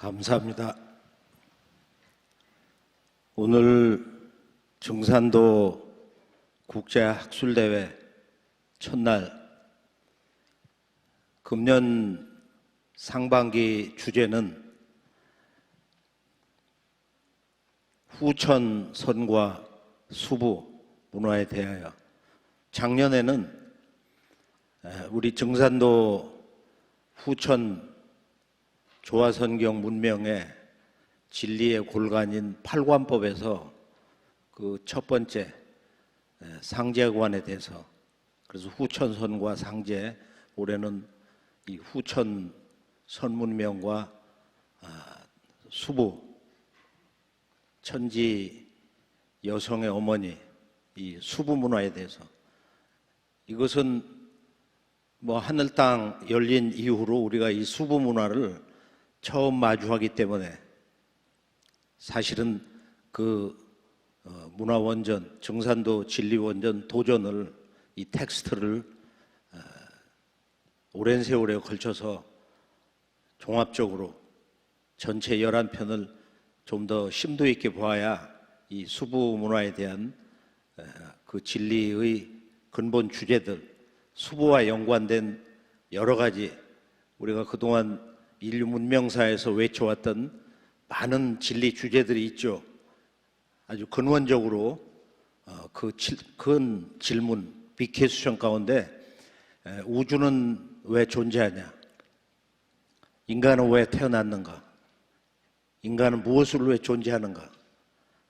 감사합니다. 오늘 증산도 국제학술대회 첫날, 금년 상반기 주제는 후천선과 수부 문화에 대하여, 작년에는 우리 증산도 후천 조화선경 문명의 진리의 골간인 팔관법에서 그 첫 번째 상제관에 대해서, 그래서 후천선과 상제, 올해는 이 후천 선문명과 수부, 천지 여성의 어머니, 이 수부 문화에 대해서, 이것은 뭐 하늘 땅 열린 이후로 우리가 이 수부 문화를 처음 마주하기 때문에 사실은 그 문화원전, 증산도 진리원전 도전을, 이 텍스트를 오랜 세월에 걸쳐서 종합적으로 전체 11편을 좀 더 심도 있게 보아야 이 수부 문화에 대한 그 진리의 근본 주제들, 수부와 연관된 여러 가지 우리가 그동안 인류 문명사에서 외쳐왔던 많은 진리 주제들이 있죠. 아주 근원적으로 큰 질문, 빅퀘스천 가운데 우주는 왜 존재하냐? 인간은 왜 태어났는가? 인간은 무엇을 왜 존재하는가?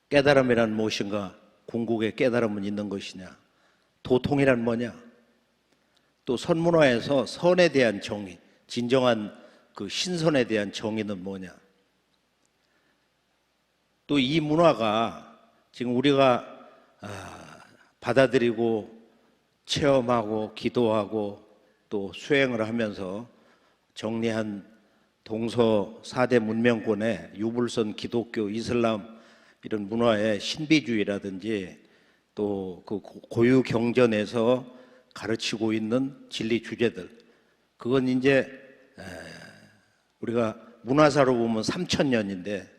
깨달음이란 무엇인가? 궁극의 깨달음은 있는 것이냐? 도통이란 뭐냐? 또 선문화에서 선에 대한 정의, 진정한 그 신선에 대한 정의는 뭐냐? 또 이 문화가 지금 우리가 받아들이고 체험하고 기도하고 또 수행을 하면서 정리한 동서 4대 문명권의 유불선, 기독교, 이슬람 이런 문화의 신비주의라든지 또 그 고유 경전에서 가르치고 있는 진리 주제들, 그건 이제 우리가 문화사로 보면 3000년인데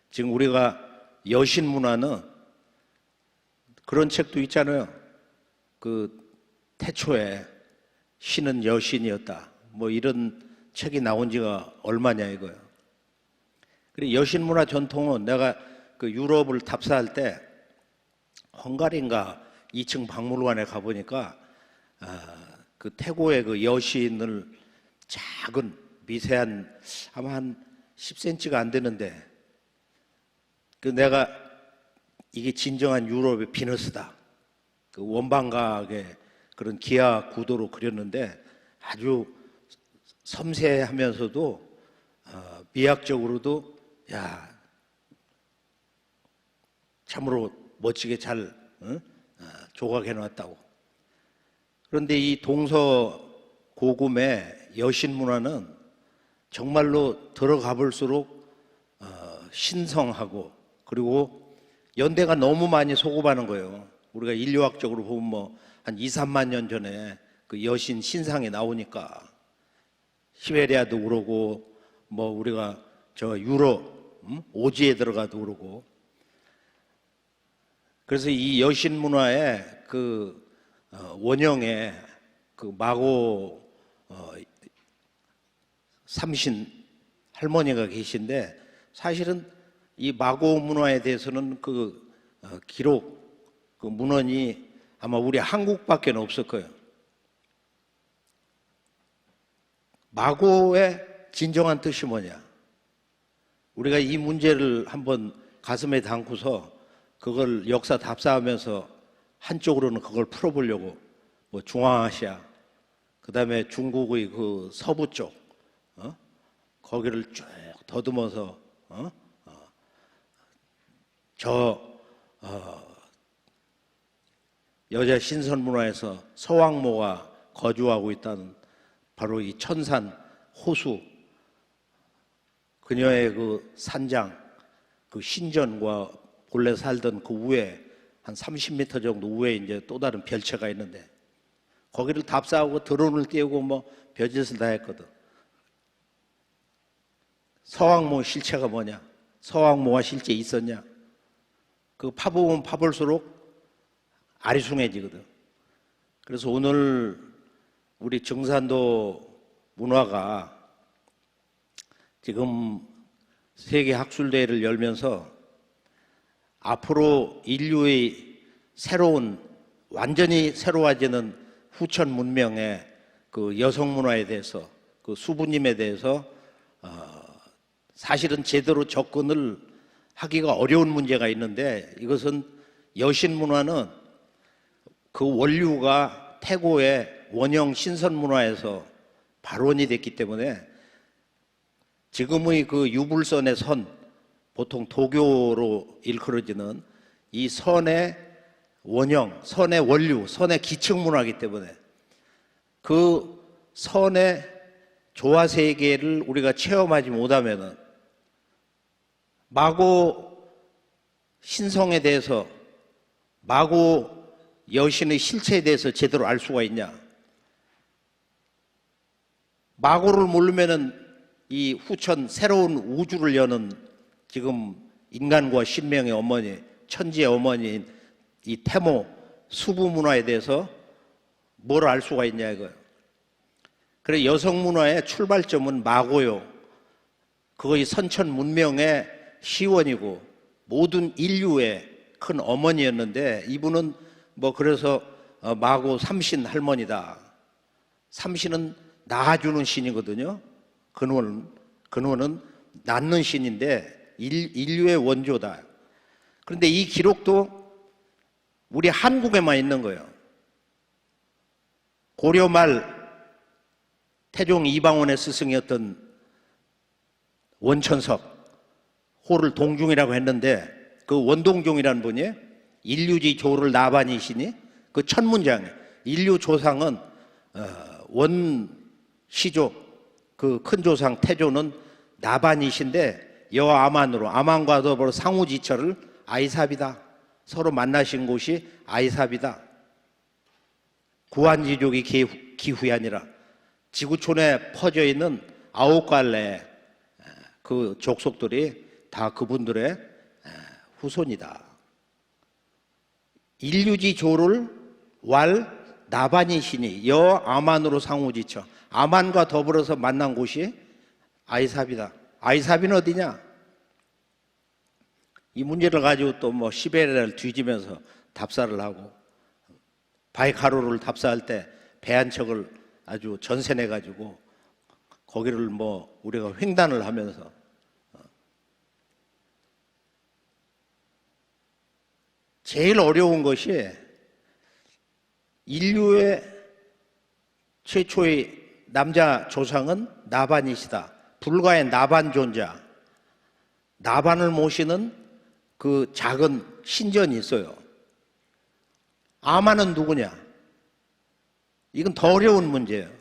지금 우리가 여신 문화는 그런 책도 있잖아요. 그 태초에 신은 여신이었다, 뭐 이런 책이 나온 지가 얼마냐 이거예요. 그리고 여신 문화 전통은 내가 그 유럽을 답사할 때 헝가리인가 2층 박물관에 가보니까 그 태고의 그 여신을 작은 미세한 아마 한 10cm가 안 되는데, 그 내가 이게 진정한 유럽의 비너스다, 그 원방각의 그런 기하 구도로 그렸는데 아주 섬세하면서도 미학적으로도 참으로 멋지게 잘 조각해 놨다고. 그런데 이 동서 고금의 여신 문화는 정말로 들어가 볼수록 신성하고, 그리고 연대가 너무 많이 소급하는 거예요. 우리가 인류학적으로 보면 뭐 한 2, 3만 년 전에 그 여신 신상이 나오니까 시베리아도 그러고 뭐 우리가 저 유럽 오지에 들어가도 그러고. 그래서 이 여신 문화의 그 원형에 그 마고 삼신 할머니가 계신데, 사실은 이 마고 문화에 대해서는 그 기록, 그 문헌이 아마 우리 한국밖에 없을 거예요. 마고의 진정한 뜻이 뭐냐? 우리가 이 문제를 한번 가슴에 담고서 그걸 역사 답사하면서 한쪽으로는 그걸 풀어보려고, 뭐 중앙아시아, 그 다음에 중국의 그 서부 쪽, 거기를 쭉 더듬어서 여자 신선 문화에서 서왕모가 거주하고 있다는 바로 이 천산 호수, 그녀의 그 산장, 그 신전과 본래 살던 그 우에 한 30m 정도 우에 이제 또 다른 별채가 있는데 거기를 답사하고 드론을 띄우고 뭐 별짓을 다 했거든. 서왕모 실체가 뭐냐? 서왕모가 실제 있었냐? 그 파보면 파볼수록 아리숭해지거든. 그래서 오늘 우리 증산도 문화가 지금 세계 학술대회를 열면서 앞으로 인류의 새로운 완전히 새로워지는 후천 문명의 그 여성 문화에 대해서 그 수부님에 대해서 사실은 제대로 접근을 하기가 어려운 문제가 있는데 이것은 여신 문화는 그 원류가 태고의 원형 신선 문화에서 발원이 됐기 때문에 지금의 그 유불선의 선, 보통 도교로 일컬어지는 이 선의 원형, 선의 원류, 선의 기층 문화이기 때문에 그 선의 조화 세계를 우리가 체험하지 못하면은 마고 신성에 대해서, 마고 여신의 실체에 대해서 제대로 알 수가 있냐? 마고를 모르면은 이 후천 새로운 우주를 여는 지금 인간과 신명의 어머니, 천지의 어머니인 이 태모 수부 문화에 대해서 뭘 알 수가 있냐 이거예요. 그래 여성 문화의 출발점은 마고요. 그것이 선천 문명의 시원이고 모든 인류의 큰 어머니였는데 이분은 뭐 그래서 마고 삼신 할머니다. 삼신은 낳아주는 신이거든요. 근원은 낳는 신인데 인류의 원조다. 그런데 이 기록도 우리 한국에만 있는 거예요. 고려 말 태종 이방원의 스승이었던 원천석, 호를 동중이라고 했는데 그 원동종이라는 분이 인류지 조를 나반이시니 그 첫 문장에 인류 조상은 원시조 그 큰 조상 태조는 나반이신데 여호와 아만으로 아만과 더불어 상우지처를 아이삽이다. 서로 만나신 곳이 아이삽이다. 구한지족이 기후이 아니라 지구촌에 퍼져 있는 9갈래 그 족속들이 다 그분들의 후손이다. 인류지 조를 왈 나반이시니 여 아만으로 상우지처. 아만과 더불어서 만난 곳이 아이삽이다. 아이삽이는 어디냐? 이 문제를 가지고 또 뭐 시베리아를 뒤지면서 답사를 하고 바이카로를 답사할 때 배 한 척을 아주 전세내 가지고 거기를 뭐 우리가 횡단을 하면서 제일 어려운 것이 인류의 최초의 남자 조상은 나반이시다. 불가의 나반 존자. 나반을 모시는 그 작은 신전이 있어요. 아만은 누구냐? 이건 더 어려운 문제예요.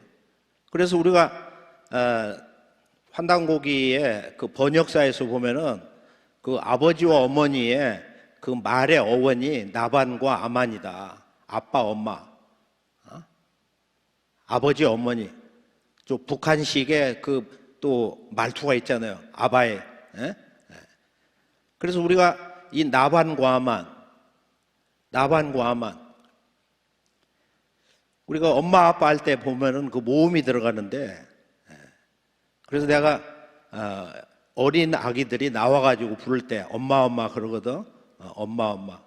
그래서 우리가 환단고기의 그 번역사에서 보면은 그 아버지와 어머니의 그 말의 어원이 나반과 아만이다. 아빠, 엄마. 아버지, 어머니. 저 북한식의 그 또 말투가 있잖아요. 아바의. 그래서 우리가 이 나반과 아만. 우리가 엄마 아빠 할 때 보면은 그 모음이 들어가는데 그래서 내가 어린 아기들이 나와가지고 부를 때 엄마 그러거든. 엄마.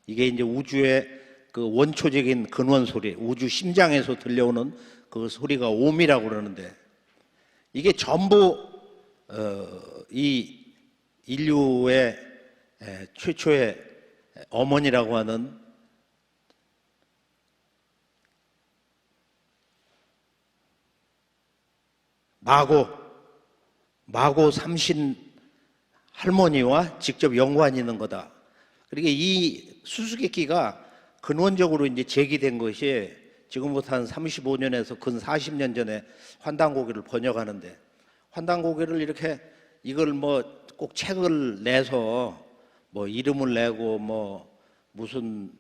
이게 이제 우주의 그 원초적인 근원 소리, 우주 심장에서 들려오는 그 소리가 옴이라고 그러는데 이게 전부 이 인류의 최초의 어머니라고 하는 마고 삼신 할머니와 직접 연관이 있는 거다. 그러니까 이 수수께끼가 근원적으로 이제 제기된 것이 지금부터 한 35년에서 근 40년 전에 환단고기를 번역하는데 환단고기를 이렇게 이걸 뭐 꼭 책을 내서 뭐 이름을 내고 뭐 무슨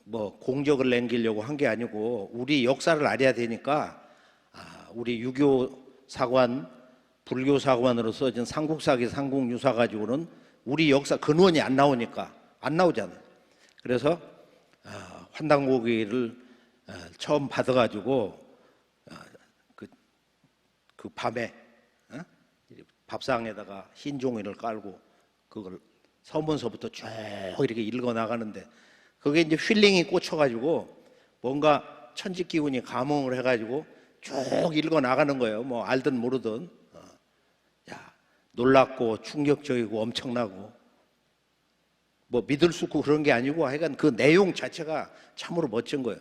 뭐 공적을 남기려고 한 게 아니고 우리 역사를 알아야 되니까 우리 유교 사관 불교 사관으로 써진 삼국사기 삼국유사 가지고는 우리 역사 근원이 안 나오니까 안 나오잖아요. 그래서 환단고기를 처음 받아가지고 그 밤에 밥상에다가 흰 종이를 깔고 그걸 서문서부터 쭉 이렇게 읽어 나가는데 그게 이제 힐링이 꽂혀가지고 뭔가 천지 기운이 감흥을 해가지고 쭉 읽어 나가는 거예요. 뭐 알든 모르든. 야, 놀랍고 충격적이고 엄청나고 뭐 믿을 수 없고 그런 게 아니고 하여간 그 내용 자체가 참으로 멋진 거예요.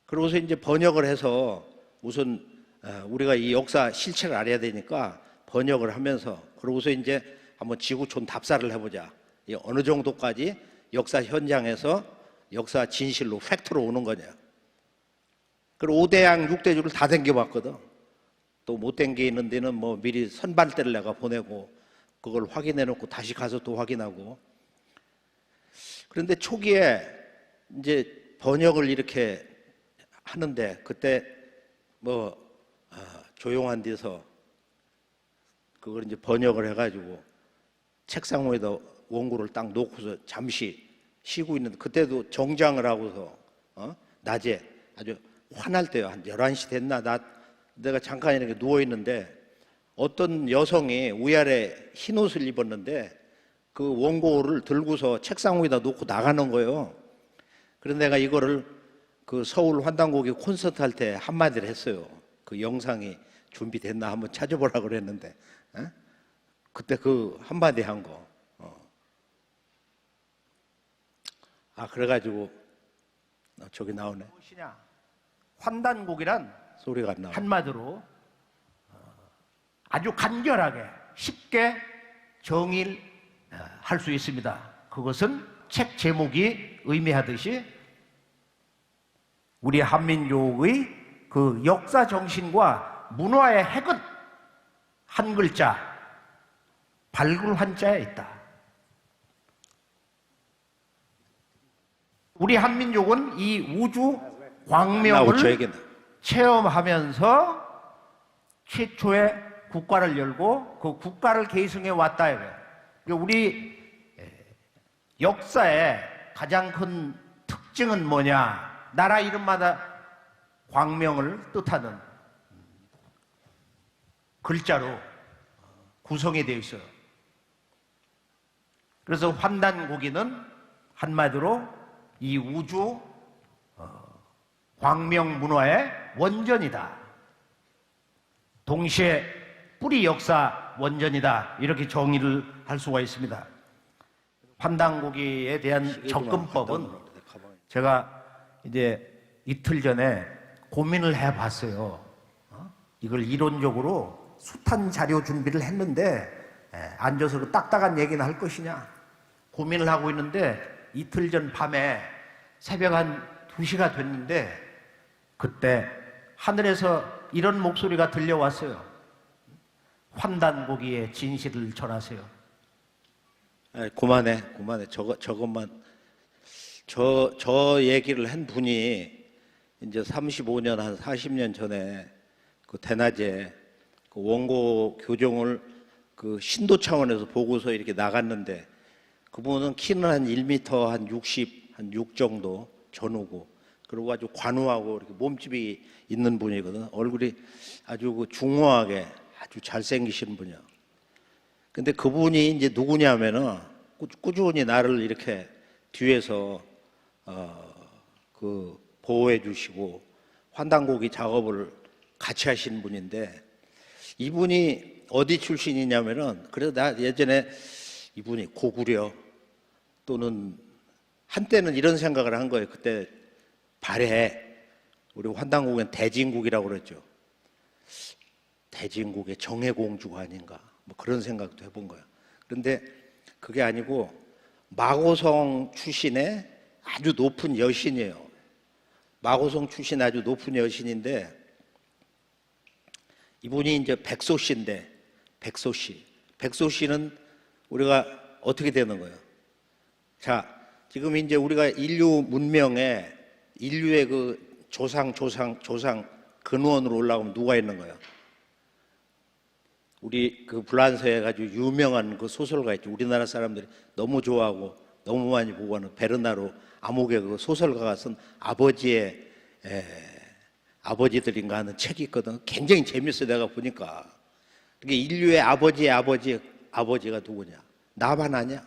그러고서 이제 번역을 해서 우선 우리가 이 역사 실체를 알아야 되니까 번역을 하면서 그러고서 이제 한번 지구촌 답사를 해보자. 어느 정도까지 역사 현장에서 역사 진실로 팩트로 오는 거냐. 그리고 5대양 6대주를 다 댕겨봤거든. 또 못 댕겨 있는 데는 뭐 미리 선발대를 내가 보내고 그걸 확인해 놓고 다시 가서 또 확인하고. 그런데 초기에 이제 번역을 이렇게 하는데 그때 뭐 조용한 데서 그걸 이제 번역을 해가지고 책상 위에다 원고를 딱 놓고서 잠시 쉬고 있는데 그때도 정장을 하고서 낮에 아주 화날 때요. 한 11시 됐나 내가 잠깐 이렇게 누워 있는데 어떤 여성이 위아래 흰 옷을 입었는데 그 원고를 들고서 책상 위에다 놓고 나가는 거예요. 그래서 내가 이거를 그 서울 환단고기 콘서트 할 때 한마디를 했어요. 그 영상이 준비됐나 한번 찾아보라고 그랬는데 그때 그 한마디 한 거. 그래가지고 저기 나오네. 무엇이냐? 환단곡이란 소리가 안 나와. 한마디로 아주 간결하게 쉽게 정의를 할 수 있습니다. 그것은 책 제목이 의미하듯이 우리 한민족의 그 역사 정신과 문화의 핵은 한 글자 발굴 한자에 있다. 우리 한민족은 이 우주 광명을 체험하면서 최초의 국가를 열고 그 국가를 계승해 왔다 이거예요. 우리 역사의 가장 큰 특징은 뭐냐? 나라 이름마다 광명을 뜻하는 글자로 구성이 되어 있어요. 그래서 환단고기는 한마디로 이 우주 광명 문화의 원전이다. 동시에 뿌리 역사 원전이다. 이렇게 정의를 할 수가 있습니다. 환단고기에 대한 접근법은 제가 이제 이틀 전에 고민을 해봤어요. 이걸 이론적으로 숱한 자료 준비를 했는데 앉아서 그 딱딱한 얘기나 할 것이냐 고민을 하고 있는데 이틀 전 밤에 새벽 한 2시가 됐는데 그때 하늘에서 이런 목소리가 들려왔어요. 환단고기의 진실을 전하세요. 그만해. 저것만. 저 얘기를 한 분이 이제 35년, 한 40년 전에 그 대낮에 그 원고 교정을 그 신도 차원에서 보고서 이렇게 나갔는데 그분은 키는 한 1m 한 60, 한 6 정도 전후고 그리고 아주 관우하고 이렇게 몸집이 있는 분이거든. 얼굴이 아주 그 중후하게 아주 잘생기신 분이야. 근데 그분이 이제 누구냐면은 꾸준히 나를 이렇게 뒤에서 그 보호해 주시고 환단고기 작업을 같이 하신 분인데 이분이 어디 출신이냐면은 그래서 나 예전에 이분이 고구려 또는 한때는 이런 생각을 한 거예요. 그때 발해 우리 환단고기는 대진국이라고 그랬죠. 대진국의 정해공주가 아닌가 뭐 그런 생각도 해본 거예요. 그런데 그게 아니고 마고성 출신의 아주 높은 여신이에요. 마고성 출신 아주 높은 여신인데 이분이 이제 백소씨인데 백소씨는 우리가 어떻게 되는 거예요? 자, 지금 이제 우리가 인류 문명에 인류의 그 조상 근원으로 올라가면 누가 있는 거예요? 우리 그 불란서에 가지고 유명한 그 소설가 있죠. 우리나라 사람들이 너무 좋아하고 너무 많이 보고 하는 베르나르 아목의 그 소설가가 쓴 아버지의 아버지들인가 하는 책이 있거든. 굉장히 재밌어. 내가 보니까 이게 인류의 아버지의 아버지가 누구냐? 나반 아니야?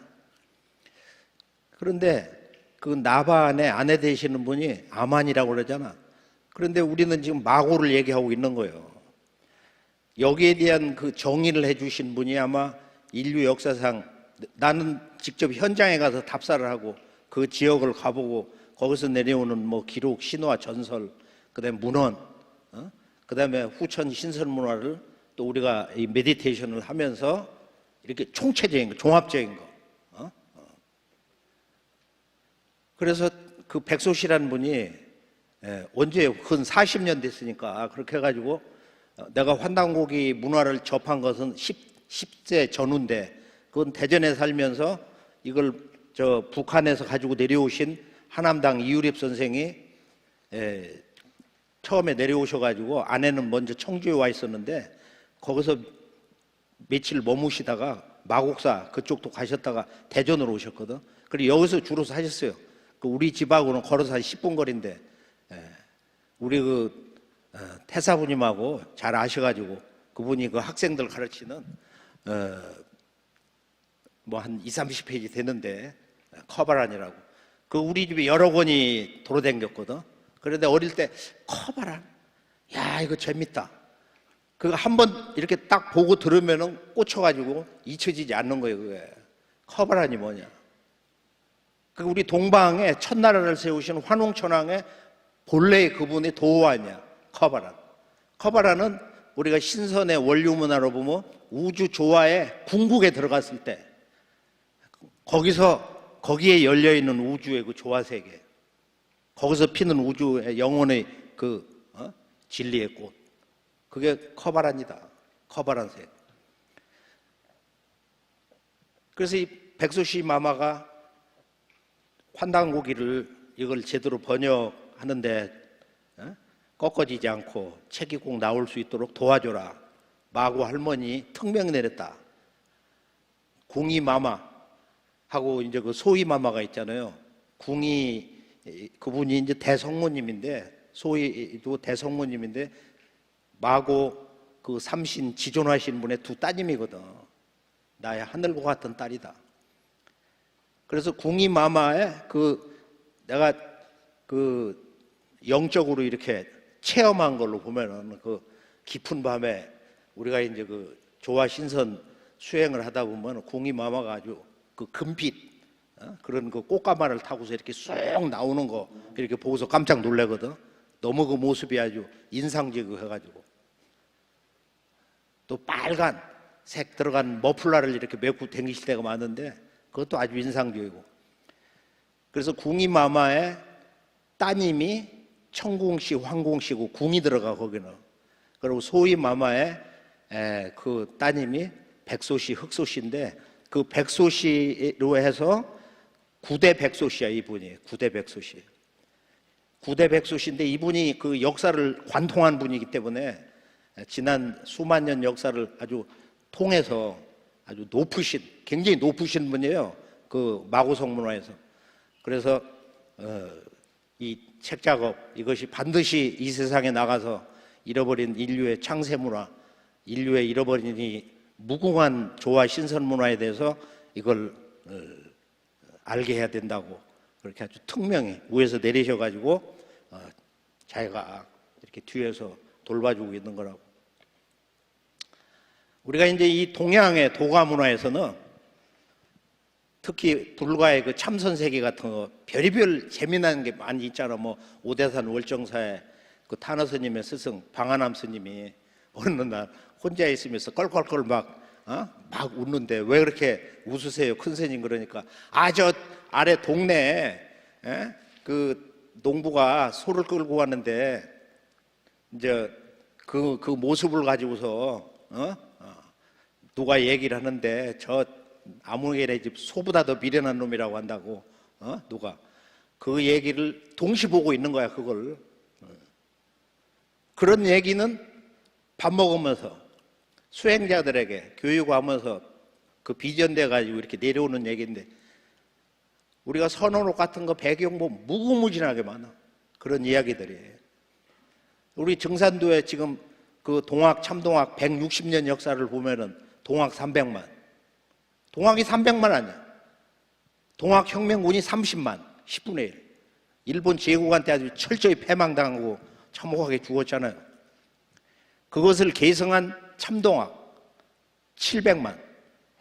그런데 그 나반의 아내 되시는 분이 아만이라고 그러잖아. 그런데 우리는 지금 마고를 얘기하고 있는 거예요. 여기에 대한 그 정의를 해주신 분이 아마 인류 역사상, 나는 직접 현장에 가서 답사를 하고 그 지역을 가보고 거기서 내려오는 뭐 기록, 신화, 전설, 그다음에 문헌, 그다음에 후천 신선 문화를 또 우리가 이 메디테이션을 하면서 이렇게 총체적인 거, 종합적인 거. 그래서 그 백소씨라는 분이 언제 근 40년 됐으니까 그렇게 해가지고 내가 환단고기 문화를 접한 것은 10세 전후인데 그건 대전에 살면서 이걸 저 북한에서 가지고 내려오신 하남당 이유립 선생이 처음에 내려오셔가지고 아내는 먼저 청주에 와 있었는데 거기서 며칠 머무시다가 마곡사 그쪽도 가셨다가 대전으로 오셨거든. 그리고 여기서 주로 사셨어요. 그 우리 집하고는 걸어서 한 10분 거리인데 우리 그 태사부님하고 잘 아셔가지고 그분이 그 학생들 가르치는 뭐 한 20, 30페이지 되는데 커바란이라고 그 우리 집에 여러 권이 돌아다녔거든. 그런데 어릴 때 커바란, 야 이거 재밌다. 그거 한번 이렇게 딱 보고 들으면은 꽂혀가지고 잊혀지지 않는 거예요. 그게 커바란이 뭐냐? 그 우리 동방에 첫나라를 세우신 환웅천왕의 본래의 그분의 도화냐? 커바란. 커바란은 우리가 신선의 원류문화로 보면 우주 조화의 궁극에 들어갔을 때 거기에 열려 있는 우주의 그 조화 세계, 거기서 피는 우주의 영혼의 그 진리의 꽃, 그게 커바란이다. 커바란 세계. 그래서 이 백소씨 마마가 환단고기를 이걸 제대로 번역하는데 꺾어지지 않고 책이 꼭 나올 수 있도록 도와줘라. 마고 할머니 특명 내렸다. 궁이 마마하고 이제 그 소희 마마가 있잖아요. 궁이 그분이 이제 대성모님인데 소희도 대성모님인데 마고 그 삼신 지존하신 분의 두 따님이거든. 나의 하늘과 같은 딸이다. 그래서 궁이 마마의 그 내가 그 영적으로 이렇게 체험한 걸로 보면은 그 깊은 밤에 우리가 이제 그 조화 신선 수행을 하다 보면 궁이 마마가 아주 그 금빛 그런 그 꽃가마를 타고서 이렇게 쑥 나오는 거 이렇게 보고서 깜짝 놀래거든. 너무 그 모습이 아주 인상적이해가지고 또 빨간 색 들어간 머플러를 이렇게 메고 다니실 때가 많은데 그것도 아주 인상적이고. 그래서 궁이 마마의 따님이 청궁씨, 황궁씨고 궁이 들어가 거기는. 그리고 소희 마마의 그 따님이 백소씨, 흑소씨인데 그 백소씨로 해서 구대 백소씨야 이분이. 구대 백소씨. 구대 백소씨인데 이분이 그 역사를 관통한 분이기 때문에 지난 수만 년 역사를 아주 통해서 아주 높으신, 굉장히 높으신 분이에요. 그 마고성 문화에서. 그래서 이 책 작업 이것이 반드시 이 세상에 나가서 잃어버린 인류의 창세 문화, 인류의 잃어버린 이 무궁한 조화 신선 문화에 대해서 이걸 알게 해야 된다고 그렇게 아주 특명히 위에서 내리셔가지고 자기가 이렇게 뒤에서 돌봐주고 있는 거라고. 우리가 이제 이 동양의 도가 문화에서는 특히 불가의 그 참선세계 같은 거 별의별 재미난 게 많이 있잖아. 뭐 오대산 월정사의 그 탄허스님의 스승 방한암 스님이 어느 날 혼자 있으면서 껄껄껄 막 웃는데 왜 그렇게 웃으세요 큰 스님 그러니까 저 아래 동네에 그 농부가 소를 끌고 왔는데 이제 그 모습을 가지고서 누가 얘기를 하는데 저 아무개네 집 소보다 더 미련한 놈이라고 한다고 누가 그 얘기를 동시 보고 있는 거야. 그걸 그런 얘기는 밥 먹으면서 수행자들에게 교육하면서 그 비전돼 가지고 이렇게 내려오는 얘기인데, 우리가 선언록 같은 거 배경 보면 무궁무진하게 많아. 그런 이야기들이에요. 우리 증산도에 지금 그 동학, 참동학 160년 역사를 보면은 동학 300만. 동학이 300만 아니야. 동학 혁명군이 30만, 10분의 1. 일본 제국한테 아주 철저히 패망당하고 참혹하게 죽었잖아요. 그것을 계승한 참동학 700만.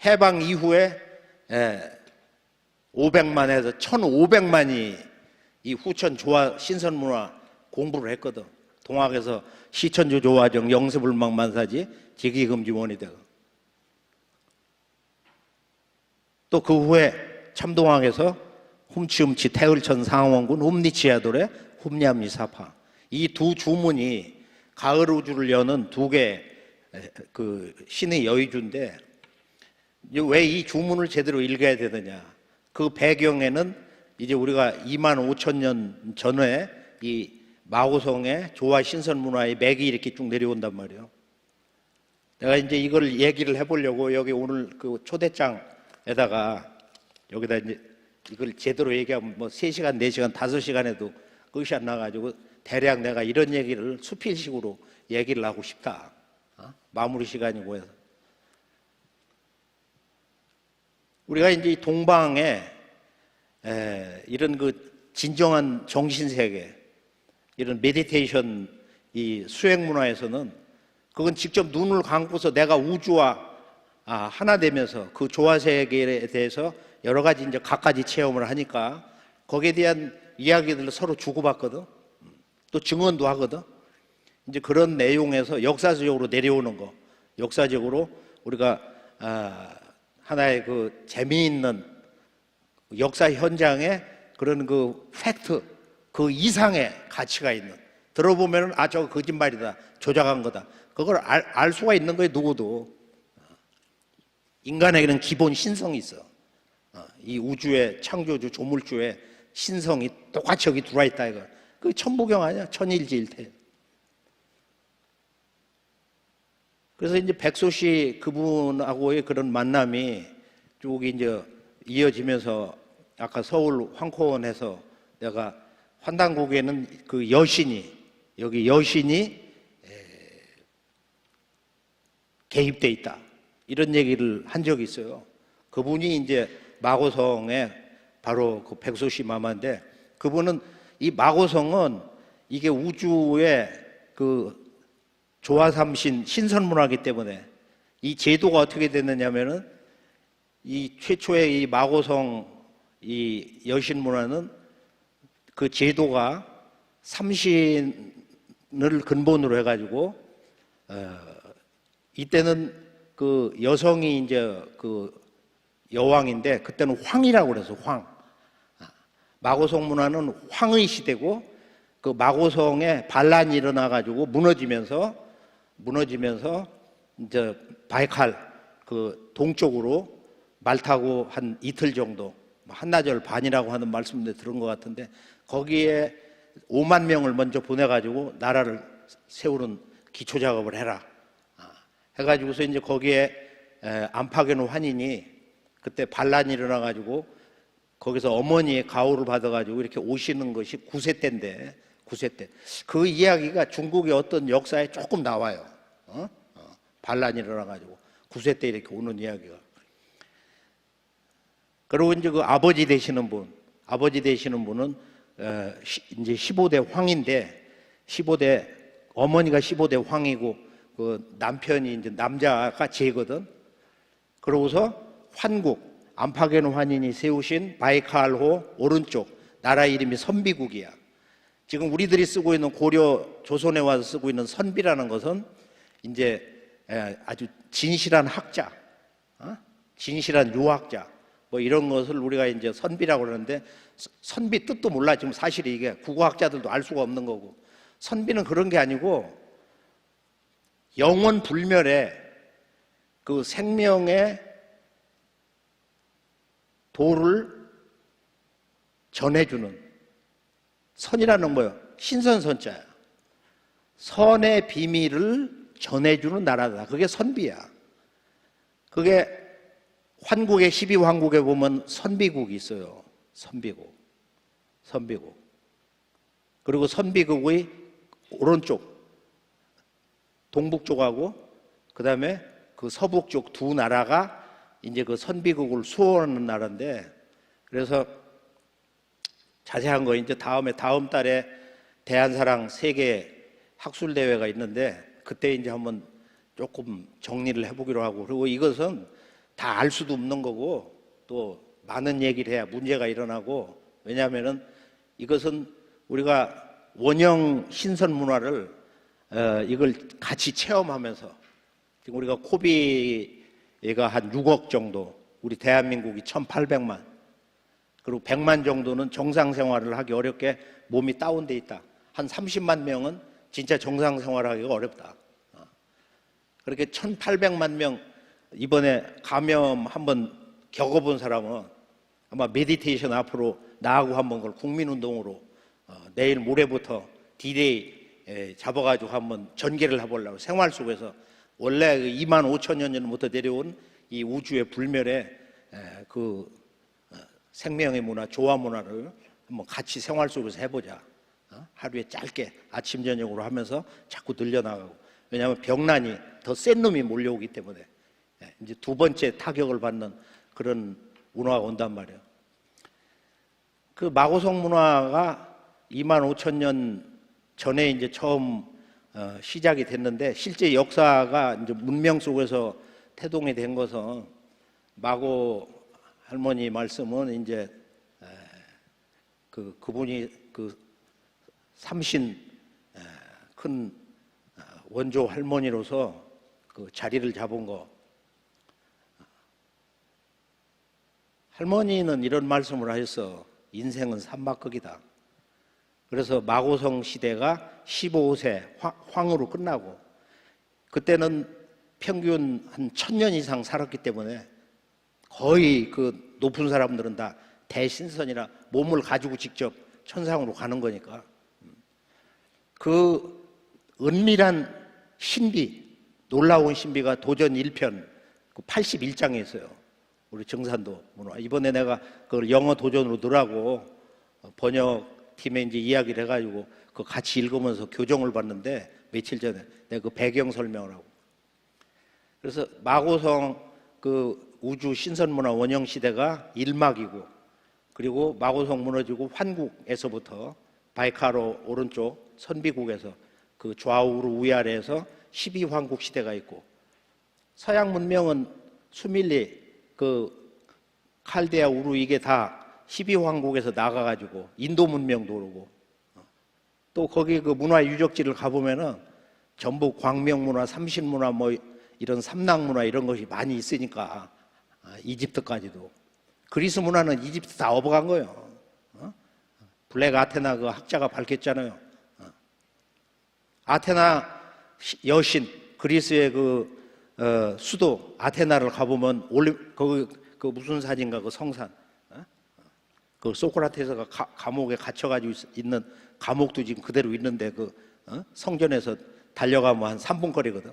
해방 이후에 500만에서 1500만이 이 후천 조화 신선문화 공부를 했거든. 동학에서 시천조 조화정 영세불망만사지 제기금지원이 되고, 또 그 후에 참동학에서 훔치훔치 태을천 상원군 훔니치야돌의 훔냠니 사파, 이 두 주문이 가을 우주를 여는 두 개 그 신의 여의주인데, 왜 이 주문을 제대로 읽어야 되느냐? 그 배경에는 이제 우리가 2만 5천 년 전에 이 마오성의 조화 신선 문화의 맥이 이렇게 쭉 내려온단 말이에요. 내가 이제 이걸 얘기를 해보려고 여기 오늘 그 초대장에다가 여기다 이제 이걸 제대로 얘기하면 뭐 3시간, 4시간, 5시간 해도 끝이 안 나가지고 대략 내가 이런 얘기를 수필식으로 얘기를 하고 싶다. 마무리 시간이고 해서. 우리가 이제 이 동방에 이런 그 진정한 정신세계, 이런 메디테이션 이 수행 문화에서는 그건 직접 눈을 감고서 내가 우주와 하나 되면서 그 조화 세계에 대해서 여러 가지 이제 갖가지 체험을 하니까 거기에 대한 이야기들을 서로 주고받거든. 또 증언도 하거든. 이제 그런 내용에서 역사적으로 내려오는 거, 역사적으로 우리가 하나의 그 재미있는 역사 현장에 그런 그 팩트, 그 이상의 가치가 있는, 들어보면은 저거 거짓말이다, 조작한 거다, 그걸 알 수가 있는 거예요. 누구도. 인간에게는 기본 신성이 있어. 이 우주의 창조주 조물주의 신성이 똑같이 여기 들어와 있다 이거. 그 천부경 아니야? 천일지일태. 그래서 이제 백소씨 그분하고의 그런 만남이 쭉 이제 이어지면서 아까 서울 황코원에서 내가 환단곡에는 그 여신이, 여기 여신이 개입돼 있다, 이런 얘기를 한 적이 있어요. 그분이 이제 마고성의 바로 그 백소씨 마마인데, 그분은 이 마고성은 이게 우주의 그 조화삼신 신선문화이기 때문에 이 제도가 어떻게 됐느냐면은 이 최초의 이 마고성 이 여신 문화는 그 제도가 삼신을 근본으로 해가지고 이때는 그 여성이 이제 그 여왕인데 그때는 황이라고 그래서 황. 마고성 문화는 황의 시대고, 그 마고성에 반란이 일어나가지고 무너지면서 이제 바이칼 그 동쪽으로 말 타고 한 이틀 정도, 한나절 반이라고 하는 말씀도 들은 것 같은데, 거기에 5만 명을 먼저 보내가지고 나라를 세우는 기초 작업을 해라. 해가지고서 이제 거기에 안팎에는 환인이 그때 반란이 일어나가지고 거기서 어머니의 가호를 받아가지고 이렇게 오시는 것이 9세 때인데, 9세 때. 그 이야기가 중국의 어떤 역사에 조금 나와요. 반란이 일어나가지고 9세 때 이렇게 오는 이야기가. 그리고 이제 그 아버지 되시는 분은 이제 15대 황인데, 15대, 어머니가 15대 황이고, 그 남편이 이제 남자가 제거든. 그러고서 환국, 안팎에는 환인이 세우신 바이칼호 오른쪽 나라 이름이 선비국이야. 지금 우리들이 쓰고 있는 고려 조선에 와서 쓰고 있는 선비라는 것은 이제 아주 진실한 학자, 진실한 유학자, 뭐 이런 것을 우리가 이제 선비라고 그러는데, 선비 뜻도 몰라. 지금 사실 이게 국어학자들도 알 수가 없는 거고, 선비는 그런 게 아니고 영원 불멸의 그 생명의 도를 전해주는, 선이라는 뭐예요? 신선선자야. 선의 비밀을 전해주는 나라다. 그게 선비야. 그게 환국의 12황국에 보면 선비국이 있어요. 선비국. 그리고 선비국의 오른쪽, 동북 쪽하고 그 다음에 그 서북 쪽 두 나라가 이제 그 선비국을 수호하는 나라인데, 그래서 자세한 거 이제 다음 달에 대한사랑 세계 학술대회가 있는데 그때 이제 한번 조금 정리를 해보기로 하고, 그리고 이것은 다 알 수도 없는 거고 또 많은 얘기를 해야 문제가 일어나고, 왜냐하면은 이것은 우리가 원형 신선 문화를 이걸 같이 체험하면서, 지금 우리가 코비가 한 6억 정도, 우리 대한민국이 1,800만, 그리고 100만 정도는 정상 생활을 하기 어렵게 몸이 다운돼 있다. 한 30만 명은 진짜 정상 생활하기가 어렵다. 그렇게 1,800만 명 이번에 감염 한번 겪어본 사람은 아마 메디테이션 앞으로 나하고 한번 그걸 국민운동으로 내일 모레부터 D-Day 잡아가지고 한번 전개를 해보려고. 생활 속에서 원래 2만 5천 년 전부터 내려온 이 우주의 불멸의 그 생명의 문화, 조화 문화를 한번 같이 생활 속에서 해보자. 하루에 짧게 아침 저녁으로 하면서 자꾸 늘려나가고. 왜냐하면 병난이 더 센 놈이 몰려오기 때문에 이제 두 번째 타격을 받는 그런 문화가 온단 말이에요. 그 마고성 문화가 2만 5천 년 전에 이제 처음 시작이 됐는데, 실제 역사가 이제 문명 속에서 태동이 된 것은 마고 할머니 말씀은 이제 그분이 그 삼신 큰 원조 할머니로서 그 자리를 잡은 거. 할머니는 이런 말씀을 하셨어. 인생은 삼막극이다. 그래서 마고성 시대가 15세 황으로 끝나고, 그때는 평균 한 1000년 이상 살았기 때문에 거의 그 높은 사람들은 다 대신선이라 몸을 가지고 직접 천상으로 가는 거니까. 그 은밀한 신비, 놀라운 신비가 도전 1편 81장에 있어요. 우리 정산도 문화. 이번에 내가 그걸 영어 도전으로 넣으라고 번역팀에 이제 이야기를 해가지고 그 같이 읽으면서 교정을 받는데, 며칠 전에 내가 그 배경 설명을 하고. 그래서 마고성 그 우주 신선문화 원형 시대가 1막이고, 그리고 마고성 무너지고 환국에서부터 바이카로 오른쪽 선비국에서 그 좌우로 위아래에서 12황국 시대가 있고, 서양 문명은 수밀리 그 칼데아 우루 이게 다 12황국에서 나가가지고 인도 문명도 오르고, 또 거기 그 문화 유적지를 가보면은 전부 광명문화, 삼신문화 뭐 이런 삼락문화 이런 것이 많이 있으니까, 이집트까지도. 그리스 문화는 이집트 다 업어간 거예요. 블랙 아테나 그 학자가 밝혔잖아요. 아테나 여신, 그리스의 그 수도 아테나를 가보면 거기 그 무슨 산인가 그 성산, 그 소크라테스가 감옥에 갇혀가지고 있는 감옥도 지금 그대로 있는데 그 성전에서 달려가면 한 3분 거리거든.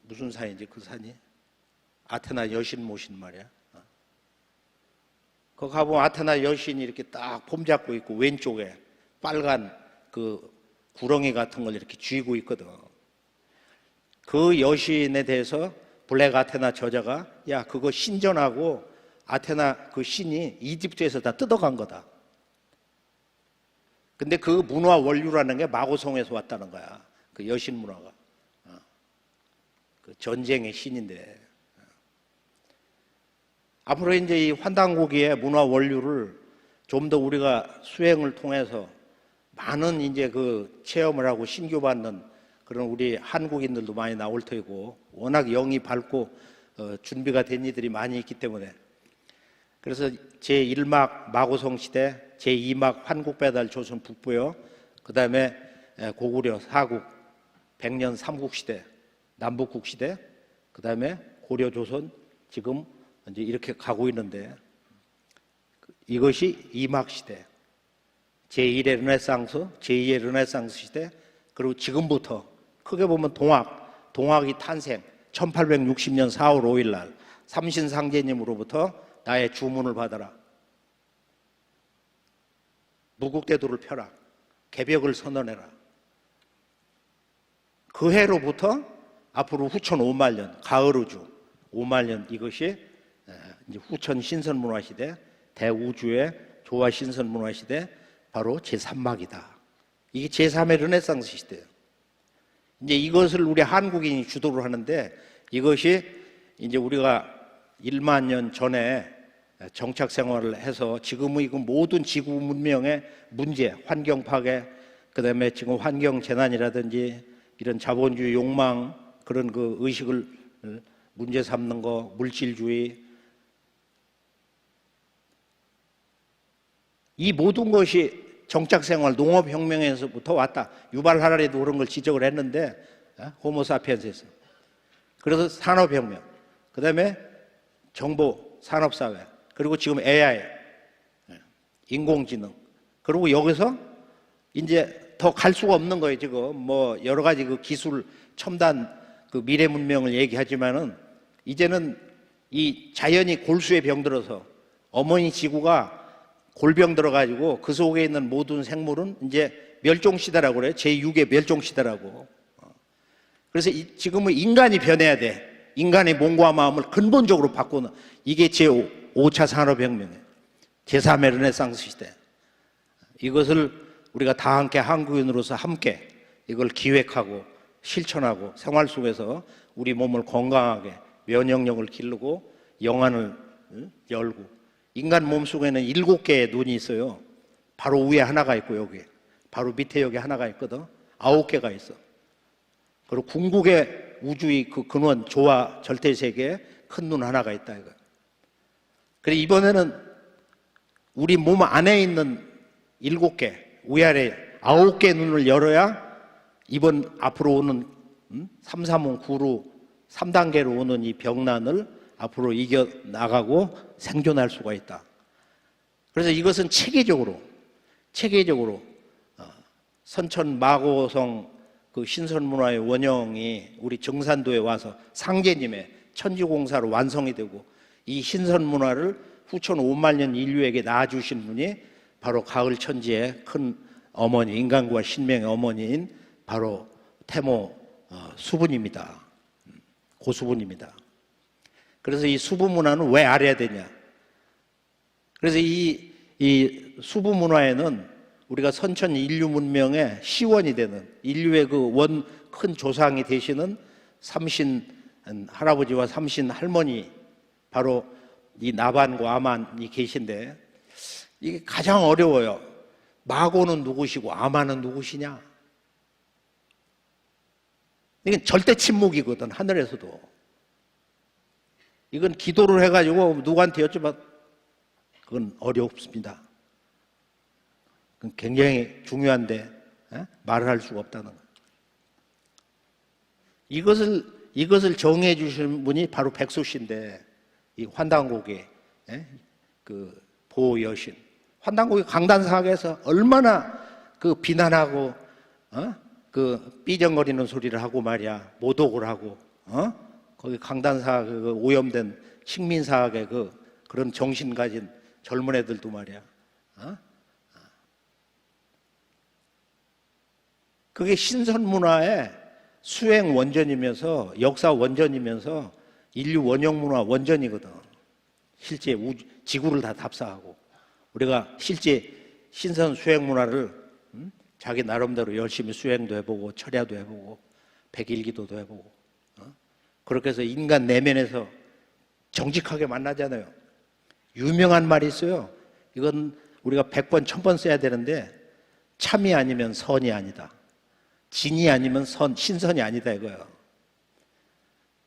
무슨 산인지 그 산이 아테나 여신 모신 말이야. 거기 가보면 아테나 여신이 이렇게 딱 폼 잡고 있고 왼쪽에 빨간 그 구렁이 같은 걸 이렇게 쥐고 있거든. 그 여신에 대해서 블랙 아테나 저자가 야 그거 신전하고 아테나 그 신이 이집트에서 다 뜯어간 거다. 근데 그 문화 원류라는 게 마고성에서 왔다는 거야. 그 여신 문화가. 그 전쟁의 신인데. 앞으로 이제 이 환단고기의 문화 원류를 좀 더 우리가 수행을 통해서 많은 이제 그 체험을 하고 신교받는 그런 우리 한국인들도 많이 나올 테고, 워낙 영이 밝고 준비가 된 이들이 많이 있기 때문에. 그래서 제1막 마고성 시대, 제2막 환국배달 조선 북부요, 그 다음에 고구려 사국, 백년 삼국시대, 남북국시대, 그 다음에 고려 조선, 지금 이제 이렇게 가고 있는데, 이것이 2막 시대, 제1의 르네상스, 제2의 르네상스 시대, 그리고 지금부터 크게 보면 동학이 탄생 1860년 4월 5일 날 삼신상제님으로부터 나의 주문을 받아라. 무국대도를 펴라. 개벽을 선언해라. 그 해로부터 앞으로 후천 5만 년, 가을우주 5만 년, 이것이 이제 후천 신선문화시대, 대우주의 조화 신선문화시대, 바로 제3막이다. 이게 제3의 르네상스 시대예요. 이제 이것을 우리 한국인이 주도를 하는데, 이것이 이제 우리가 1만 년 전에 정착 생활을 해서 지금의 그 모든 지구 문명의 문제, 환경 파괴, 그다음에 지금 환경 재난이라든지 이런 자본주의 욕망, 그런 그 의식을 문제 삼는 거, 물질주의, 이 모든 것이 정착생활, 농업혁명에서부터 왔다. 유발 하라리도 그런 걸 지적을 했는데, 호모사피엔스에서. 그래서 산업혁명, 그 다음에 정보 산업사회, 그리고 지금 AI, 인공지능, 그리고 여기서 이제 더 갈 수가 없는 거예요. 지금 뭐 여러 가지 그 기술, 첨단 그 미래 문명을 얘기하지만은 이제는 이 자연이 골수에 병들어서 어머니 지구가 골병 들어가지고 그 속에 있는 모든 생물은 이제 멸종시대라고 그래요. 제6의 멸종시대라고. 그래서 지금은 인간이 변해야 돼. 인간의 몸과 마음을 근본적으로 바꾸는, 이게 제5차 산업혁명이에요. 제3의 르네상스 시대. 이것을 우리가 다 함께 한국인으로서 함께 이걸 기획하고 실천하고 생활 속에서 우리 몸을 건강하게 면역력을 기르고 영안을 열고, 인간 몸 속에는 7개의 눈이 있어요. 바로 위에 하나가 있고 여기 바로 밑에 여기 하나가 있거든. 9개가 있어. 그리고 궁극의 우주의 그 근원 조화 절대세계에 큰 눈 하나가 있다 이거. 그래 이번에는 우리 몸 안에 있는 7개, 위아래 9개 눈을 열어야 이번 앞으로 오는 335 구루 3단계로 오는 이 병난을 앞으로 이겨나가고 생존할 수가 있다. 그래서 이것은 체계적으로 선천 마고성 그 신선문화의 원형이 우리 정산도에 와서 상제님의 천지공사로 완성이 되고, 이 신선문화를 후천 5만 년 인류에게 낳아주신 분이 바로 가을 천지의 큰 어머니, 인간과 신명의 어머니인 바로 태모 수분입니다. 고수분입니다. 그래서 이 수분문화는 왜 알아야 되냐? 그래서 이 수분문화에는 우리가 선천 인류 문명의 시원이 되는, 인류의 그 원 큰 조상이 되시는 삼신 할아버지와 삼신 할머니, 바로 이 나반과 아만이 계신데, 이게 가장 어려워요. 마고는 누구시고 아만은 누구시냐? 이건 절대 침묵이거든, 하늘에서도. 이건 기도를 해가지고 누구한테 여쭤봐, 그건 어렵습니다. 그건 굉장히 중요한데 말을 할 수가 없다는 거예요. 이것을 정해 주신 분이 바로 백수씨인데, 이 환단고개 그 보여신, 환단고개 강단사학에서 얼마나 그 비난하고 그 삐정거리는 소리를 하고 말이야, 모독을 하고 거기 강단사학 그 오염된 식민사학의 그런 정신 가진 젊은 애들도 말이야. 그게 신선문화의 수행 원전이면서 역사 원전이면서 인류 원형문화 원전이거든. 실제 지구를 다 답사하고, 우리가 실제 신선 수행문화를 자기 나름대로 열심히 수행도 해보고 철야도 해보고 백일기도도 해보고 그렇게 해서 인간 내면에서 정직하게 만나잖아요. 유명한 말이 있어요. 이건 우리가 100번 1000번 써야 되는데, 참이 아니면 선이 아니다, 진이 아니면 신선이 아니다 이거예요.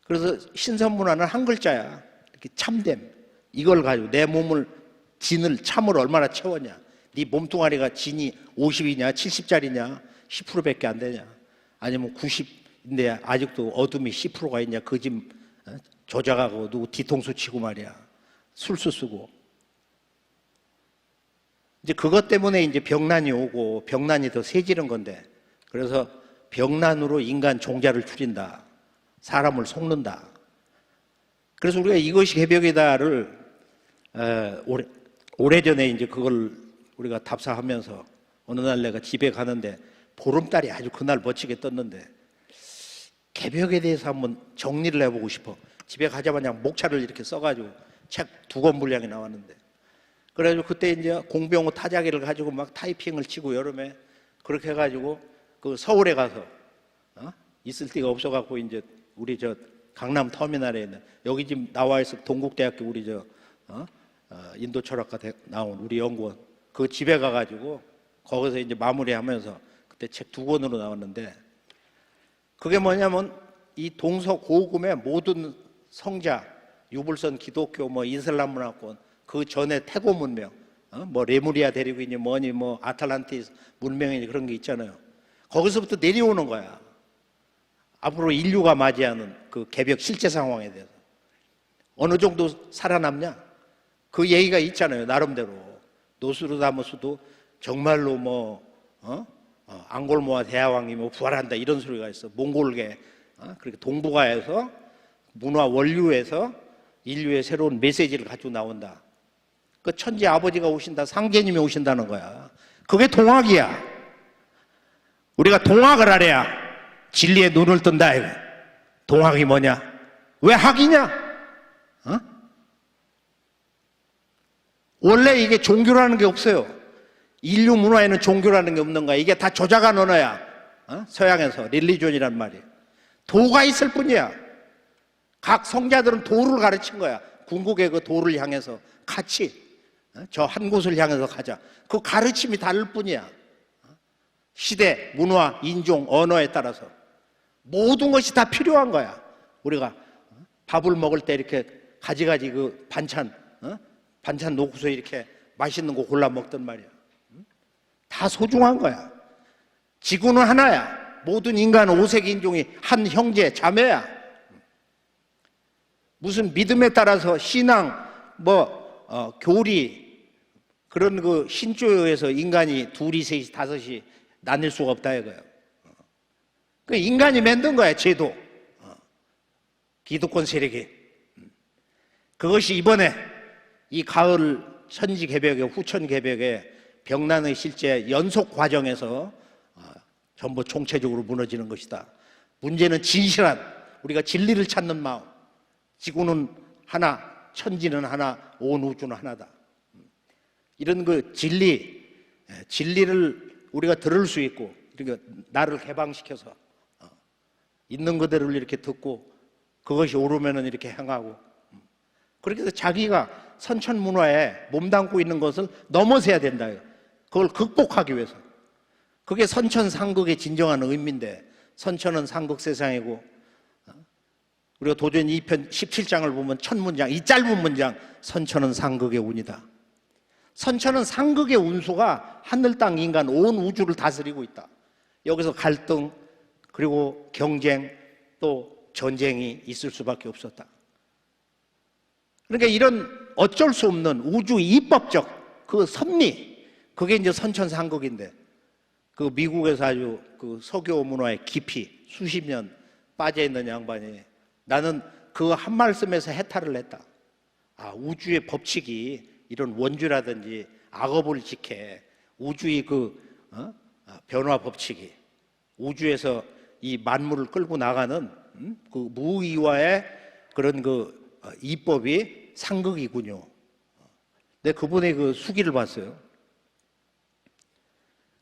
그래서 신선문화는 한 글자야. 이렇게 참됨. 이걸 가지고 내 몸을, 진을, 참을 얼마나 채웠냐. 네 몸뚱아리가 진이 50이냐 70짜리냐 10%밖에 안 되냐, 아니면 90인데 아직도 어둠이 10%가 있냐, 그 집 조작하고 누구 뒤통수 치고 말이야, 술수 쓰고. 이제 그것 때문에 이제 병난이 오고 병난이 더 세지는 건데, 그래서 병난으로 인간 종자를 추린다. 사람을 속는다. 그래서 우리가 이것이 개벽이다를 오래전에 이제 그걸 우리가 답사하면서 어느 날 내가 집에 가는데 보름달이 아주 그날 멋지게 떴는데 개벽에 대해서 한번 정리를 해보고 싶어. 집에 가자마자 목차를 이렇게 써가지고 책 2권 분량이 나왔는데, 그래가지고 그때 이제 공병호 타자기를 가지고 막 타이핑을 치고 여름에 그렇게 해가지고 그 서울에 가서 있을 데가 없어갖고 이제 우리 저 강남 터미널에 있는 여기 지금 나와 있어 동국대학교 우리 저 인도철학과 나온 우리 연구원 그 집에 가가지고 거기서 이제 마무리하면서 그때 책 2권으로 나왔는데, 그게 뭐냐면 이 동서고금의 모든 성자, 유불선 기독교, 뭐 이슬람 문화권, 그 전에 태고 문명, 뭐 레무리아 대륙이니 뭐니 뭐 아틀란티스 문명이니 그런 게 있잖아요. 거기서부터 내려오는 거야. 앞으로 인류가 맞이하는 그 개벽 실제 상황에 대해서 어느 정도 살아남냐? 그 얘기가 있잖아요. 나름대로 노스트라다무스도 정말로 뭐 앙골모아 대화왕이 뭐 부활한다 이런 소리가 있어. 몽골계 그렇게 동북아에서 문화 원류에서 인류의 새로운 메시지를 가지고 나온다. 그 천지 아버지가 오신다, 상제님이 오신다는 거야. 그게 동학이야. 우리가 동학을 하래야 진리에 눈을 뜬다. 이거. 동학이 뭐냐? 왜 학이냐? 원래 이게 종교라는 게 없어요. 인류 문화에는 종교라는 게 없는 거야. 이게 다 조작한 언어야. 서양에서 릴리존이란 말이야. 도가 있을 뿐이야. 각 성자들은 도를 가르친 거야. 궁극의 그 도를 향해서 같이 저 한 곳을 향해서 가자. 그 가르침이 다를 뿐이야. 시대, 문화, 인종, 언어에 따라서 모든 것이 다 필요한 거야. 우리가 밥을 먹을 때 이렇게 가지가지 그 반찬 놓고서 이렇게 맛있는 거 골라 먹던 말이야. 다 소중한 거야. 지구는 하나야. 모든 인간은 오색 인종이 한 형제, 자매야. 무슨 믿음에 따라서 신앙, 교리, 그런 그 신조에 의해서 인간이 둘이, 셋이, 다섯이 나뉠 수가 없다 이거예요. 그 인간이 만든 거야, 제도. 기득권 세력이. 그것이 이번에 이 가을 천지 개벽의 후천 개벽의 병난의 실제 연속 과정에서 전부 총체적으로 무너지는 것이다. 문제는 진실한 우리가 진리를 찾는 마음. 지구는 하나, 천지는 하나, 온 우주는 하나다. 이런 그 진리를 우리가 들을 수 있고, 그러니까 나를 개방시켜서 있는 그대로를 이렇게 듣고 그것이 옳으면은 이렇게 행하고, 그렇게 해서 자기가 선천 문화에 몸담고 있는 것을 넘어서야 된다. 그걸 극복하기 위해서. 그게 선천상극의 진정한 의미인데, 선천은 상극 세상이고, 우리가 도전 2편 17장을 보면 첫 문장, 이 짧은 문장, 선천은 상극의 운이다. 선천은 상극의 운수가 하늘, 땅, 인간, 온 우주를 다스리고 있다. 여기서 갈등, 그리고 경쟁, 또 전쟁이 있을 수밖에 없었다. 그러니까 이런 어쩔 수 없는 우주 이법적 그 섭리, 그게 이제 선천상극인데, 그 미국에서 아주 그 서교 문화에 깊이 수십 년 빠져 있는 양반이 나는 그 한 말씀에서 해탈을 했다. 우주의 법칙이 이런 원주라든지 악업을 지켜 우주의 변화 법칙이 우주에서 이 만물을 끌고 나가는 그 무의와의 그런 이법이 상극이군요. 근데 그분의 그 수기를 봤어요.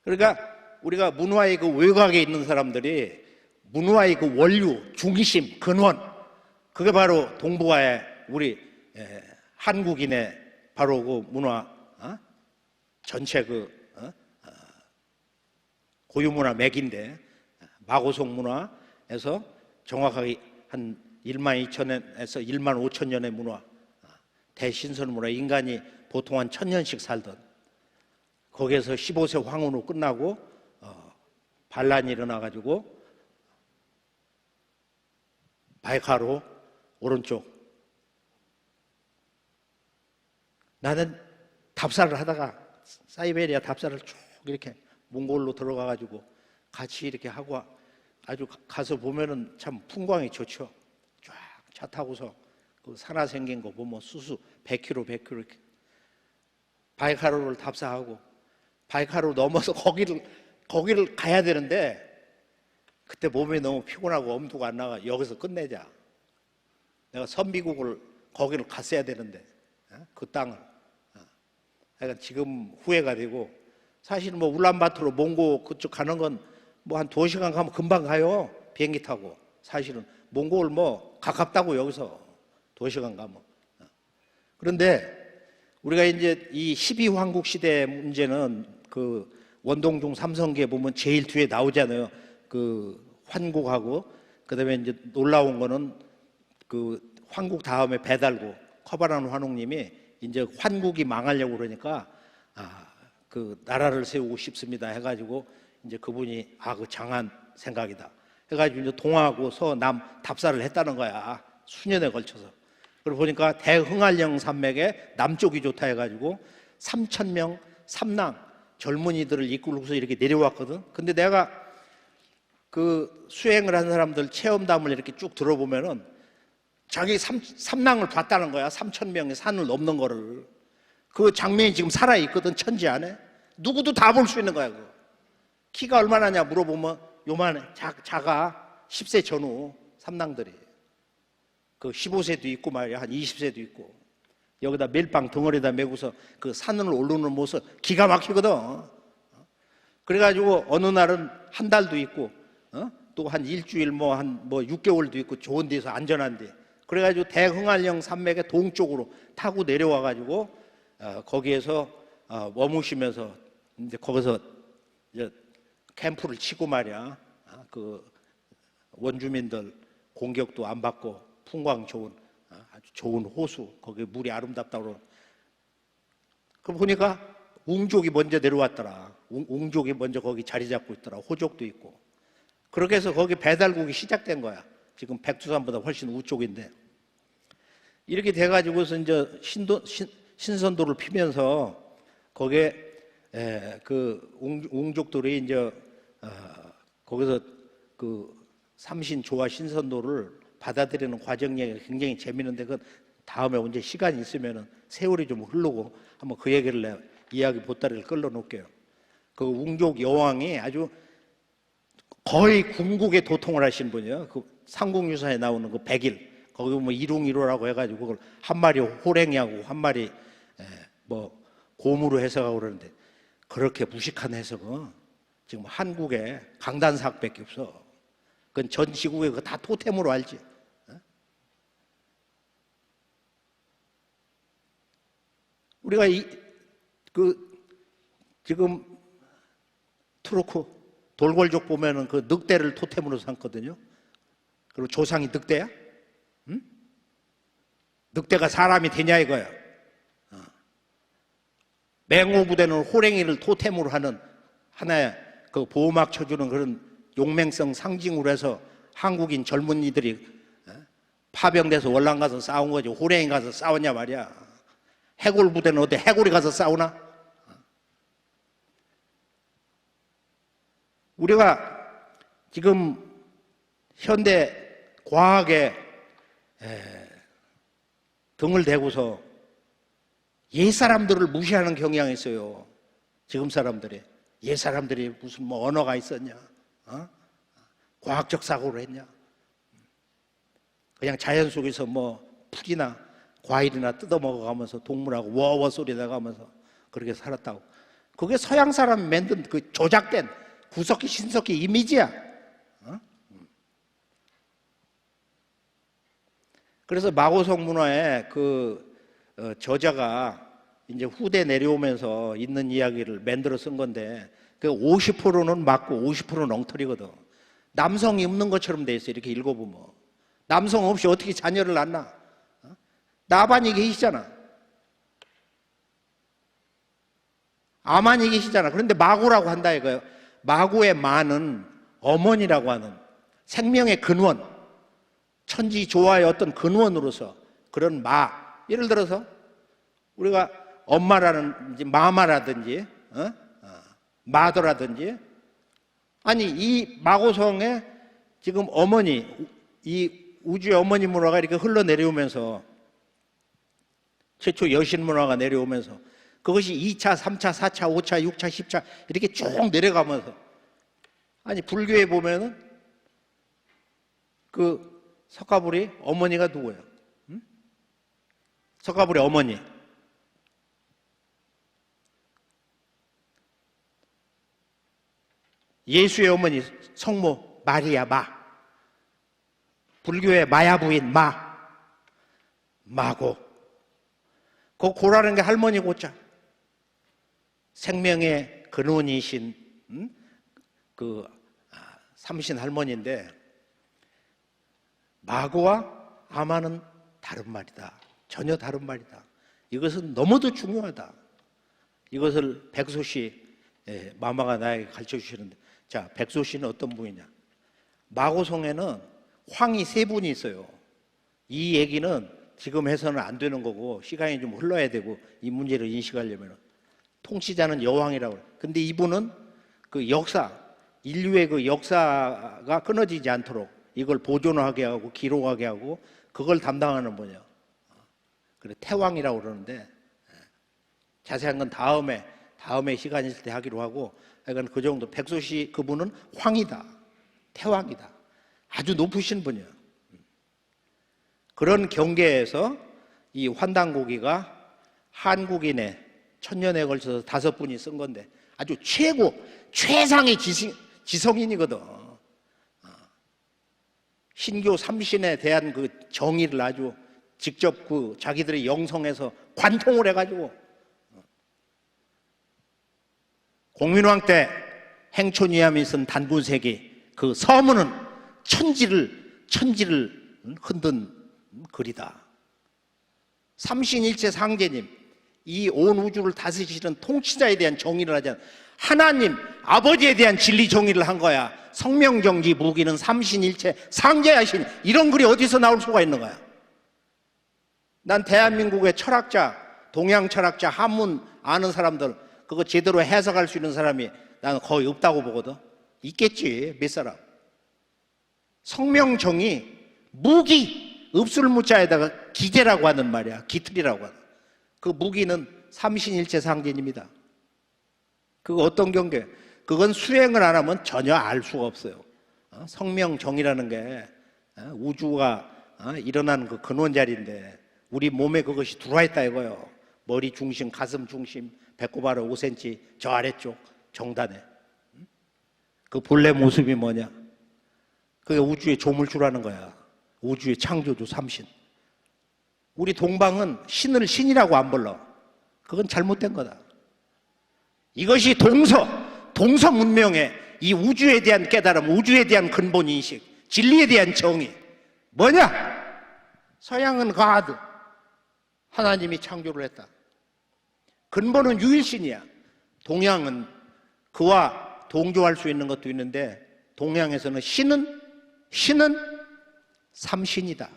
그러니까 우리가 문화의 그 외곽에 있는 사람들이 문화의 그 원류, 중심, 근원, 그게 바로 동북아의 우리 한국인의 바로 그 문화, 전체 고유문화 맥인데, 마고성 문화에서 정확하게 한 12,000년에서 15,000년의 문화, 대신선 문화, 인간이 보통 한 1000년씩 살던, 거기에서 15세 황후로 끝나고 반란이 일어나가지고 바이카로 오른쪽, 나는 답사를 하다가 사이베리아 답사를 쭉 이렇게 몽골로 들어가가지고 같이 이렇게 하고 아주 가서 보면은 참 풍광이 좋죠. 쫙 차 타고서 그 산하 생긴 거 보면 수수 100km, 100km 이렇게 바이카로를 답사하고 바이카로 넘어서 거기를 가야 되는데 그때 몸이 너무 피곤하고 엄두가 안 나가 여기서 끝내자. 내가 선비국을 거기를 갔어야 되는데 그 땅을. 그러니까 지금 후회가 되고 사실 뭐 울란바토르 몽고 그쪽 가는 건 뭐 한 2시간 가면 금방 가요. 비행기 타고. 사실은 몽골 뭐 가깝다고 여기서 2시간 가면. 그런데 우리가 이제 이 12황국 시대 문제는 그 원동중 삼성기에 보면 제일 뒤에 나오잖아요. 그 환국하고 그다음에 이제 놀라운 거는 그 환국 다음에 배달국 커바란 환웅님이 이제 환국이 망하려고 그러니까 그 나라를 세우고 싶습니다 해가지고 이제 그분이 그 장한 생각이다 해가지고 이제 동하고 서남 답사를 했다는 거야. 수년에 걸쳐서. 그러고 보니까 대흥알령 산맥에 남쪽이 좋다 해가지고 3,000명 삼남 젊은이들을 이끌고서 이렇게 내려왔거든. 근데 내가 그 수행을 한 사람들 체험담을 이렇게 쭉 들어보면은 자기 삼낭을 봤다는 거야. 3,000명의 산을 넘는 거를. 그 장면이 지금 살아있거든, 천지 안에. 누구도 다 볼 수 있는 거야, 그거. 키가 얼마나냐 물어보면 요만해. 작아. 10세 전후 삼낭들이. 그 15세도 있고 말이야. 한 20세도 있고. 여기다 멜빵 덩어리에다 메고서 그 산을 오르는 모습 기가 막히거든. 그래가지고 어느 날은 한 달도 있고, 또 한 일주일 한 6개월도 있고 좋은 데서 안전한 데. 그래가지고 대흥알령 산맥의 동쪽으로 타고 내려와가지고 거기에서 머무시면서 이제 거기서 이제 캠프를 치고 말이야. 그 원주민들 공격도 안 받고 풍광 좋은 아주 좋은 호수 거기 물이 아름답다고. 그 보니까 웅족이 먼저 내려왔더라. 웅족이 먼저 거기 자리 잡고 있더라. 호족도 있고. 그렇게 해서 거기 배달국이 시작된 거야. 지금 백두산보다 훨씬 우쪽인데. 이렇게 돼가지고서 이제 신선도를 피면서 거기에 그 웅족들이 이제 거기서 그 삼신조화 신선도를 받아들이는 과정 얘기가 굉장히 재미있는데 그 다음에 언제 시간이 있으면은 세월이 좀 흐르고 한번 그 얘기를 내가 이야기 보따리를 끌어 놓을게요. 그 웅족 여왕이 아주 거의 궁극의 도통을 하신 분이에요. 그 삼국유사에 나오는 그 백일 거기 뭐 일웅일호라고 해가지고 그걸 한 마리 호랭이하고 한 마리 곰으로 해석하고 그러는데 그렇게 무식한 해석은 지금 한국에 강단사학밖에 없어. 그건 전 지구에 그거 다 토템으로 알지. 우리가 지금 투르크 돌궐족 보면은 그 늑대를 토템으로 삼거든요. 그리고 조상이 늑대야? 응? 늑대가 사람이 되냐 이거야. 맹호부대는 호랭이를 토템으로 하는 하나의 그 보호막 쳐주는 그런 용맹성 상징으로 해서 한국인 젊은이들이 파병돼서 월남 가서 싸운 거지. 호랭이 가서 싸웠냐 말이야. 해골 부대는 어때? 해골이 가서 싸우나? 우리가 지금 현대 과학에 등을 대고서 옛 사람들을 무시하는 경향이 있어요. 지금 사람들이. 옛 사람들이 무슨 언어가 있었냐? 과학적 사고를 했냐? 그냥 자연 속에서 풀이나 과일이나 뜯어먹어가면서 동물하고 워워 소리 나가면서 그렇게 살았다고. 그게 서양 사람이 만든 그 조작된 구석기 신석기 이미지야. 그래서 마고성 문화의 그 저자가 이제 후대 내려오면서 있는 이야기를 만들어 쓴 건데 그 50%는 맞고 50%는 엉터리거든. 남성이 없는 것처럼 돼 있어. 이렇게 읽어보면 남성 없이 어떻게 자녀를 낳나? 나반이 계시잖아. 아만이 계시잖아. 그런데 마고라고 한다 이거예요. 마고의 마는 어머니라고 하는 생명의 근원, 천지 조화의 어떤 근원으로서 그런 마. 예를 들어서 우리가 엄마라든지 마마라든지 마더라든지 아니 이 마고성의 지금 어머니, 이 우주의 어머니 문화가 이렇게 흘러내려오면서 최초 여신 문화가 내려오면서 그것이 2차, 3차, 4차, 5차, 6차, 10차 이렇게 쭉 내려가면서 아니 불교에 보면은 그 석가불이 어머니가 누구예요? 응? 석가불의 어머니 예수의 어머니 성모 마리아 마, 불교의 마야 부인 마고, 그 고라는 게 할머니 고자, 생명의 근원이신 그 삼신 할머니인데 마고와 아마는 다른 말이다. 전혀 다른 말이다. 이것은 너무도 중요하다. 이것을 백소씨 마마가 나에게 가르쳐 주시는데, 자, 백소씨는 어떤 분이냐? 마고성에는 황이 3분이 있어요. 이 얘기는 지금 해서는 안 되는 거고 시간이 좀 흘러야 되고 이 문제를 인식하려면 통치자는 여왕이라고 해요. 근데 이분은 그 역사, 인류의 그 역사가 끊어지지 않도록 이걸 보존하게 하고 기록하게 하고 그걸 담당하는 분이에요. 그래 태왕이라고 그러는데 자세한 건 다음에 시간이 있을 때 하기로 하고, 그러니까 그 정도. 백소씨 그분은 황이다, 태왕이다, 아주 높으신 분이에요. 그런 경계에서 이 환단고기가 한국인의 1000년에 걸쳐서 5분이 쓴 건데 아주 최상의 지성인이거든. 신교 삼신에 대한 그 정의를 아주 직접 그 자기들의 영성에서 관통을 해가지고 공민왕 때 행촌위암이 쓴 단군색이 그 서문은 천지를 흔든 글이다. 삼신일체 상제님, 이 온 우주를 다스리시는 통치자에 대한 정의를 하지 않아. 하나님 아버지에 대한 진리 정의를 한 거야. 성명정지 무기는 삼신일체 상제하신, 이런 글이 어디서 나올 수가 있는 거야. 난 대한민국의 철학자, 동양 철학자, 한문 아는 사람들 그거 제대로 해석할 수 있는 사람이 나는 거의 없다고 보거든. 있겠지, 몇 사람. 성명정의, 무기, 읍술무자에다가 기제라고 하는 말이야. 기틀이라고 하는. 그 무기는 삼신일체 상제입니다. 그거 어떤 경계? 그건 수행을 안 하면 전혀 알 수가 없어요. 성명정의라는 게 우주가 일어나는 그 근원 자리인데 우리 몸에 그것이 들어와 있다 이거예요. 머리 중심, 가슴 중심, 배꼽 아래 5cm, 저 아래쪽 정단에. 그 본래 모습이 뭐냐? 그게 우주의 조물주라는 거야. 우주의 창조주 삼신. 우리 동방은 신을 신이라고 안 불러. 그건 잘못된 거다. 이것이 동서 문명의 이 우주에 대한 깨달음, 우주에 대한 근본 인식, 진리에 대한 정의. 뭐냐? 서양은 가드, 하나님이 창조를 했다. 근본은 유일신이야. 동양은 그와 동조할 수 있는 것도 있는데 동양에서는 신은 삼신이다.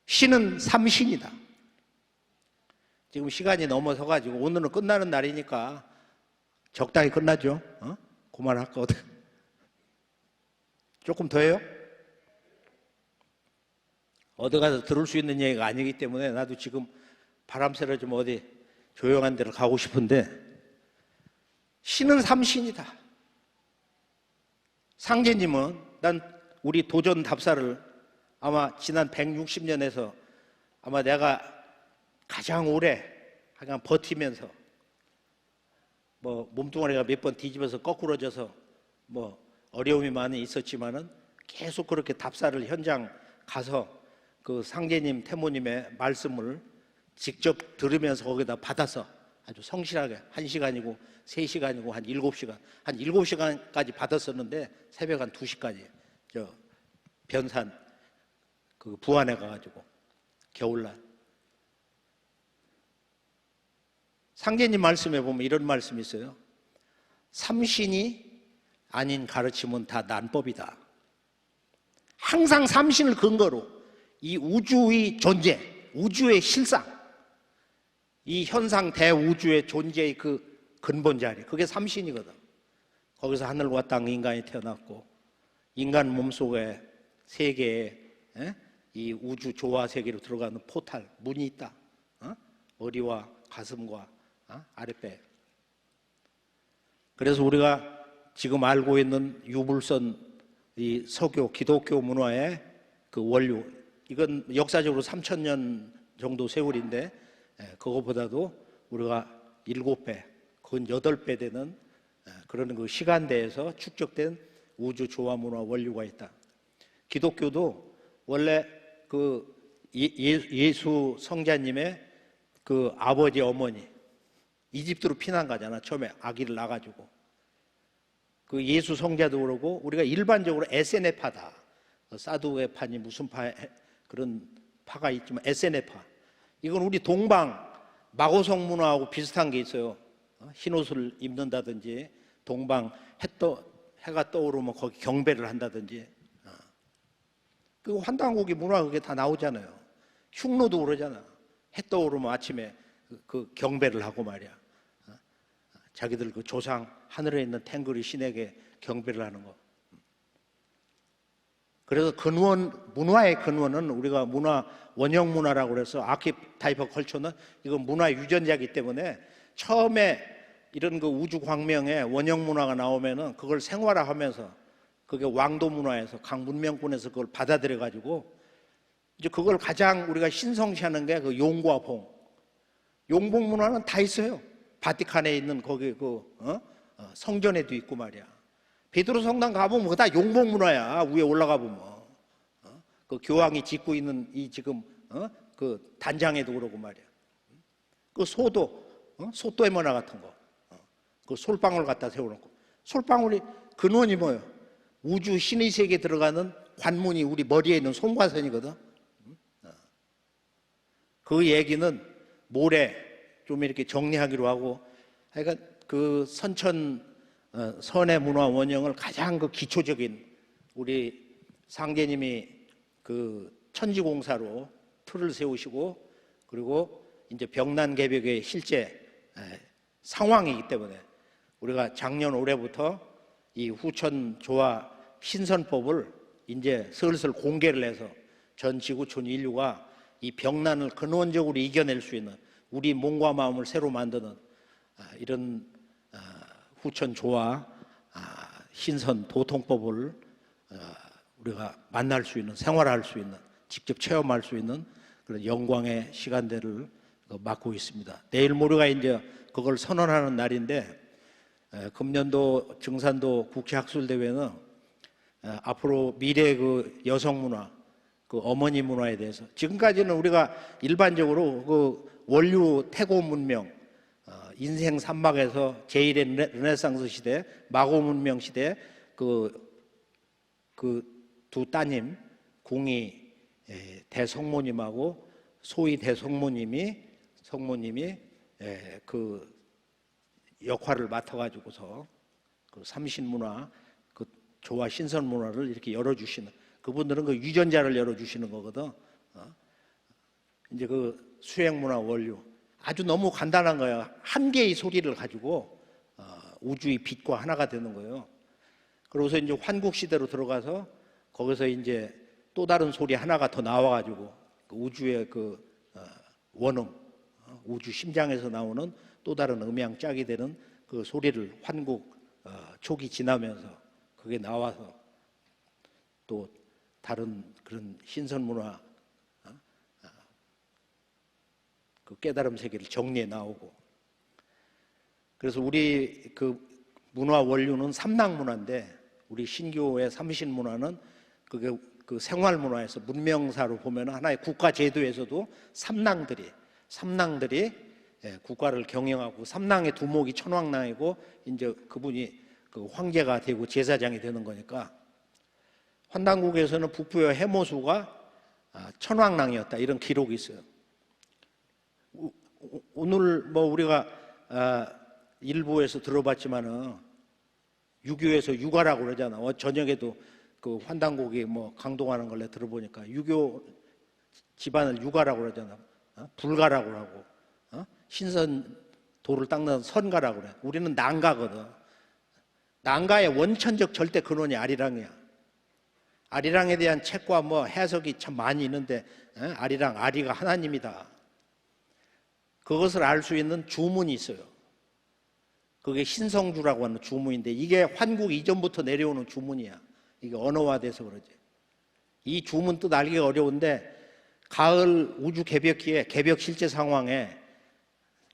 신은 삼신이다. 지금 시간이 넘어서 가지고 오늘은 끝나는 날이니까 적당히 끝나죠. 그만할 거거든. 조금 더 해요? 어디 가서 들을 수 있는 얘기가 아니기 때문에 나도 지금 바람 쐬러 좀 어디 조용한 데를 가고 싶은데, 신은 삼신이다. 상제님은 난 우리 도전 답사를 아마 지난 160년에서 아마 내가 가장 오래 그냥 버티면서 뭐 몸뚱아리가 몇 번 뒤집어서 거꾸러져서 뭐 어려움이 많이 있었지만은 계속 그렇게 답사를 현장 가서 그 상제님, 태모님의 말씀을 직접 들으면서 거기다 받아서 아주 성실하게 1시간이고 3시간이고 한 7시간, 한 7시간까지 받았었는데 새벽 한 2시까지 저 변산 그 부안에 가가지고 겨울날 상제님 말씀에 보면 이런 말씀이 있어요. 삼신이 아닌 가르침은 다 난법이다. 항상 삼신을 근거로 이 우주의 존재, 우주의 실상, 이 현상 대우주의 존재의 그 근본 자리, 그게 삼신이거든. 거기서 하늘과 땅 인간이 태어났고 인간 몸속에 세 개의 이 우주 조화 세계로 들어가는 포탈 문이 있다. 머리와 가슴과 아랫배. 그래서 우리가 지금 알고 있는 유불선 이 서교 기독교 문화의 그 원류, 이건 역사적으로 3,000년 정도 세월인데 그거보다도 우리가 7배, 그건 8배 되는 그런 그 시간대에서 축적된 우주 조화 문화 원류가 있다. 기독교도 원래 그 예수 성자님의 그 아버지 어머니 이집트로 피난 가잖아. 처음에 아기를 낳아가지고 그 예수 성자도 그러고 우리가 일반적으로 에세네파다. 사두의 파니 무슨 파 그런 파가 있지만 에세네파. 이건 우리 동방 마고성 문화하고 비슷한 게 있어요. 흰 옷을 입는다든지 동방 해가 떠오르면 거기 경배를 한다든지. 그 환단국의 문화 그게 다 나오잖아요. 흉노도 그러잖아. 해 떠오르면 아침에 그 경배를 하고 말이야. 자기들 그 조상 하늘에 있는 탱글이 신에게 경배를 하는 거. 그래서 문화의 근원은 우리가 원형 문화라고 그래서 아키타이퍼 컬처는 이건 문화 유전자이기 때문에 처음에 이런 그 우주 광명에 원형 문화가 나오면은 그걸 생활화하면서 그게 왕도 문화에서 각 문명권에서 그걸 받아들여 가지고 이제 그걸 가장 우리가 신성시하는 게 그 용과 봉. 용봉 문화는 다 있어요. 바티칸에 있는 거기 성전에도 있고 말이야. 베드로 성당 가보면 그거 다 용봉 문화야. 위에 올라가 보면 그 교황이 짓고 있는 이 지금 그 단장에도 그러고 말이야. 그 소또의 문화 같은 거, 그 솔방울 갖다 세워놓고 솔방울이 근원이 뭐예요? 우주 신의 세계에 들어가는 관문이 우리 머리에 있는 송과선이거든. 그 얘기는 모레 좀 이렇게 정리하기로 하고, 하여간 그 선의 문화 원형을 가장 그 기초적인 우리 상제님이 그 천지공사로 틀을 세우시고, 그리고 이제 병난개벽의 실제 상황이기 때문에 우리가 작년 올해부터 이 후천 조화 신선법을 이제 슬슬 공개를 해서 전 지구촌 인류가 이 병난을 근원적으로 이겨낼 수 있는 우리 몸과 마음을 새로 만드는 이런 후천 조화 신선 도통법을 우리가 만날 수 있는, 생활할 수 있는, 직접 체험할 수 있는 그런 영광의 시간대를 맞고 있습니다. 내일 모레가 이제 그걸 선언하는 날인데, 금년도 증산도 국제학술대회는 앞으로 미래 그 여성 문화, 그 어머니 문화에 대해서, 지금까지는 우리가 일반적으로 그 원류 태고 문명, 인생 산막에서 제1의 르네상스 시대, 마고 문명 시대 그 두 따님, 궁이 대성모님하고 소위 대성모님이 그 역할을 맡아가지고서 그 삼신문화, 그 조화 신선 문화를 이렇게 열어주시는, 그분들은 그 유전자를 열어주시는 거거든. 이제 그 수행문화 원류 아주 너무 간단한 거야. 한 개의 소리를 가지고 우주의 빛과 하나가 되는 거예요. 그러고서 이제 환국 시대로 들어가서 거기서 이제 또 다른 소리 하나가 더 나와가지고 그 우주의 그 원음, 우주 심장에서 나오는 또 다른 음향 짝이 되는 그 소리를 환국 초기 지나면서 그게 나와서 또 다른 그런 신선 문화, 그 깨달음 세계를 정리해 나오고. 그래서 우리 그 문화 원류는 삼락 문화인데, 우리 신교의 삼신 문화는 그게 그 생활 문화에서 문명사로 보면 하나의 국가 제도에서도 삼랑들이 국가를 경영하고, 삼랑의 두목이 천왕랑이고 이제 그분이 그 황제가 되고 제사장이 되는 거니까, 환단국에서는 북부의 해모수가 천왕랑이었다 이런 기록이 있어요. 오늘 뭐 우리가 일부에서 들어봤지만은 유교에서 육아라고 그러잖아. 저녁에도 그 환단국이 뭐 강동하는 걸 내가 들어보니까 유교 집안을 육아라고 그러잖아. 불가라고 하고, 신선 돌을 닦는 선가라고 그래. 우리는 난가거든. 난가의 원천적 절대 근원이 아리랑이야. 아리랑에 대한 책과 뭐 해석이 참 많이 있는데 아리랑, 아리가 하나님이다. 그것을 알 수 있는 주문이 있어요. 그게 신성주라고 하는 주문인데 이게 환국 이전부터 내려오는 주문이야. 이게 언어화돼서 그러지. 이 주문 뜻 알기가 어려운데 가을 우주 개벽기에 개벽 실제 상황에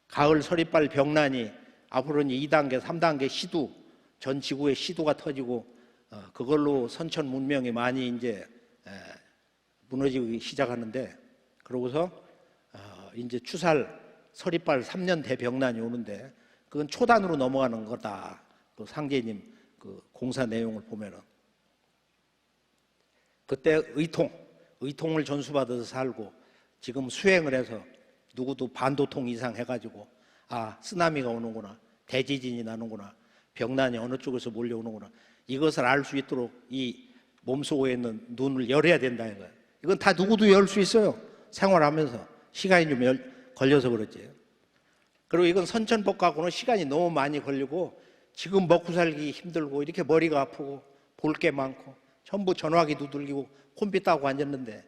가을 서리빨 병난이 앞으로는 2단계, 3단계 시두, 전 지구의 시두가 터지고 그걸로 선천 문명이 많이 이제 무너지기 시작하는데 그러고서 이제 추살 서리빨 3년 대병난이 오는데 그건 초단으로 넘어가는 거다. 그 상제님 그 공사 내용을 보면은 그때 의통을 전수받아서 살고 지금 수행을 해서 누구도 반도통 이상 해가지고 쓰나미가 오는구나, 대지진이 나는구나, 병난이 어느 쪽에서 몰려오는구나 이것을 알 수 있도록 이 몸속에 있는 눈을 열어야 된다 이거예요. 이건 다 누구도 열 수 있어요. 생활하면서 시간이 좀 걸려서 그렇지. 그리고 이건 선천법 갖고는 시간이 너무 많이 걸리고 지금 먹고 살기 힘들고 이렇게 머리가 아프고 볼 게 많고 전부 전화기 두들기고 컴퓨터 하고 앉았는데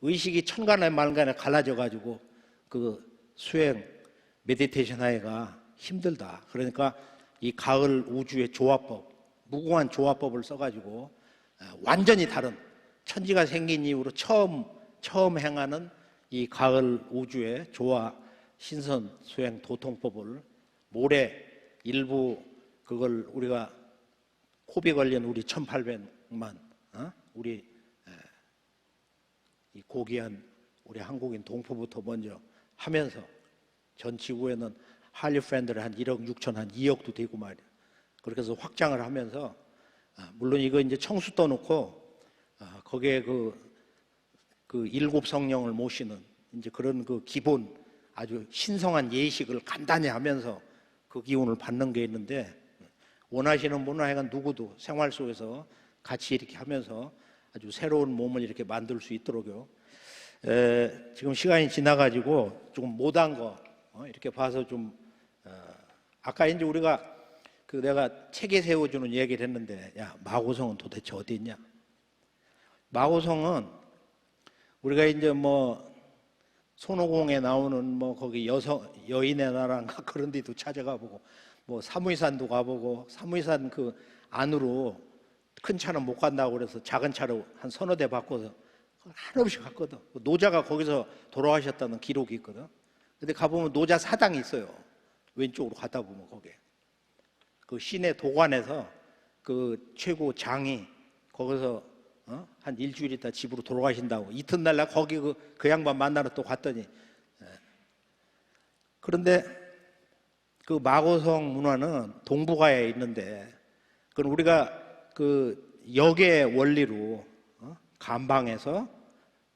의식이 천간에 만간에 갈라져 가지고 그 수행 메디테이션 하기가 힘들다. 그러니까 이 가을 우주의 조화법, 무궁한 조화법을 써가지고 완전히 다른 천지가 생긴 이후로 처음 행하는 이 가을 우주의 조화 신선 수행 도통법을 모레 일부 그걸 우리가 코비 걸린 우리 1,800만 우리 이 고귀한 우리 한국인 동포부터 먼저 하면서 전 지구에는 한류 팬들이 한 1억 6천 한 2억도 되고 말이야. 그렇게 해서 확장을 하면서 물론 이거 이제 청수 떠놓고 거기에 그 일곱 성령을 모시는 이제 그런 그 기본 아주 신성한 예식을 간단히 하면서 그 기운을 받는 게 있는데 원하시는 분은 하여간 누구도 생활 속에서 같이 이렇게 하면서 아주 새로운 몸을 이렇게 만들 수 있도록요. 지금 시간이 지나가지고 조금 못한 거 이렇게 봐서 좀 아까 이제 우리가 그 내가 책에 세워주는 얘기를 했는데 야 마고성은 도대체 어디 있냐? 마고성은 우리가 이제 뭐 손오공에 나오는 뭐 거기 여인의 나라인가 그런 데도 찾아가 보고 뭐 사무이산도 가보고 사무이산 그 안으로 큰 차는 못 간다고 그래서 작은 차로 한 서너 대 바꿔서 한없이 갔거든. 노자가 거기서 돌아가셨다는 기록이 있거든. 근데 가보면 노자 사당이 있어요. 왼쪽으로 가다 보면 거기에 그 시내 도관에서 그 최고 장이 거기서 한 일주일 있다 집으로 돌아가신다고 이튿날 나 거기 그 양반 만나러 또 갔더니 그런데 그 마고성 문화는 동북아에 있는데 그건 우리가 그 역의 원리로 감방에서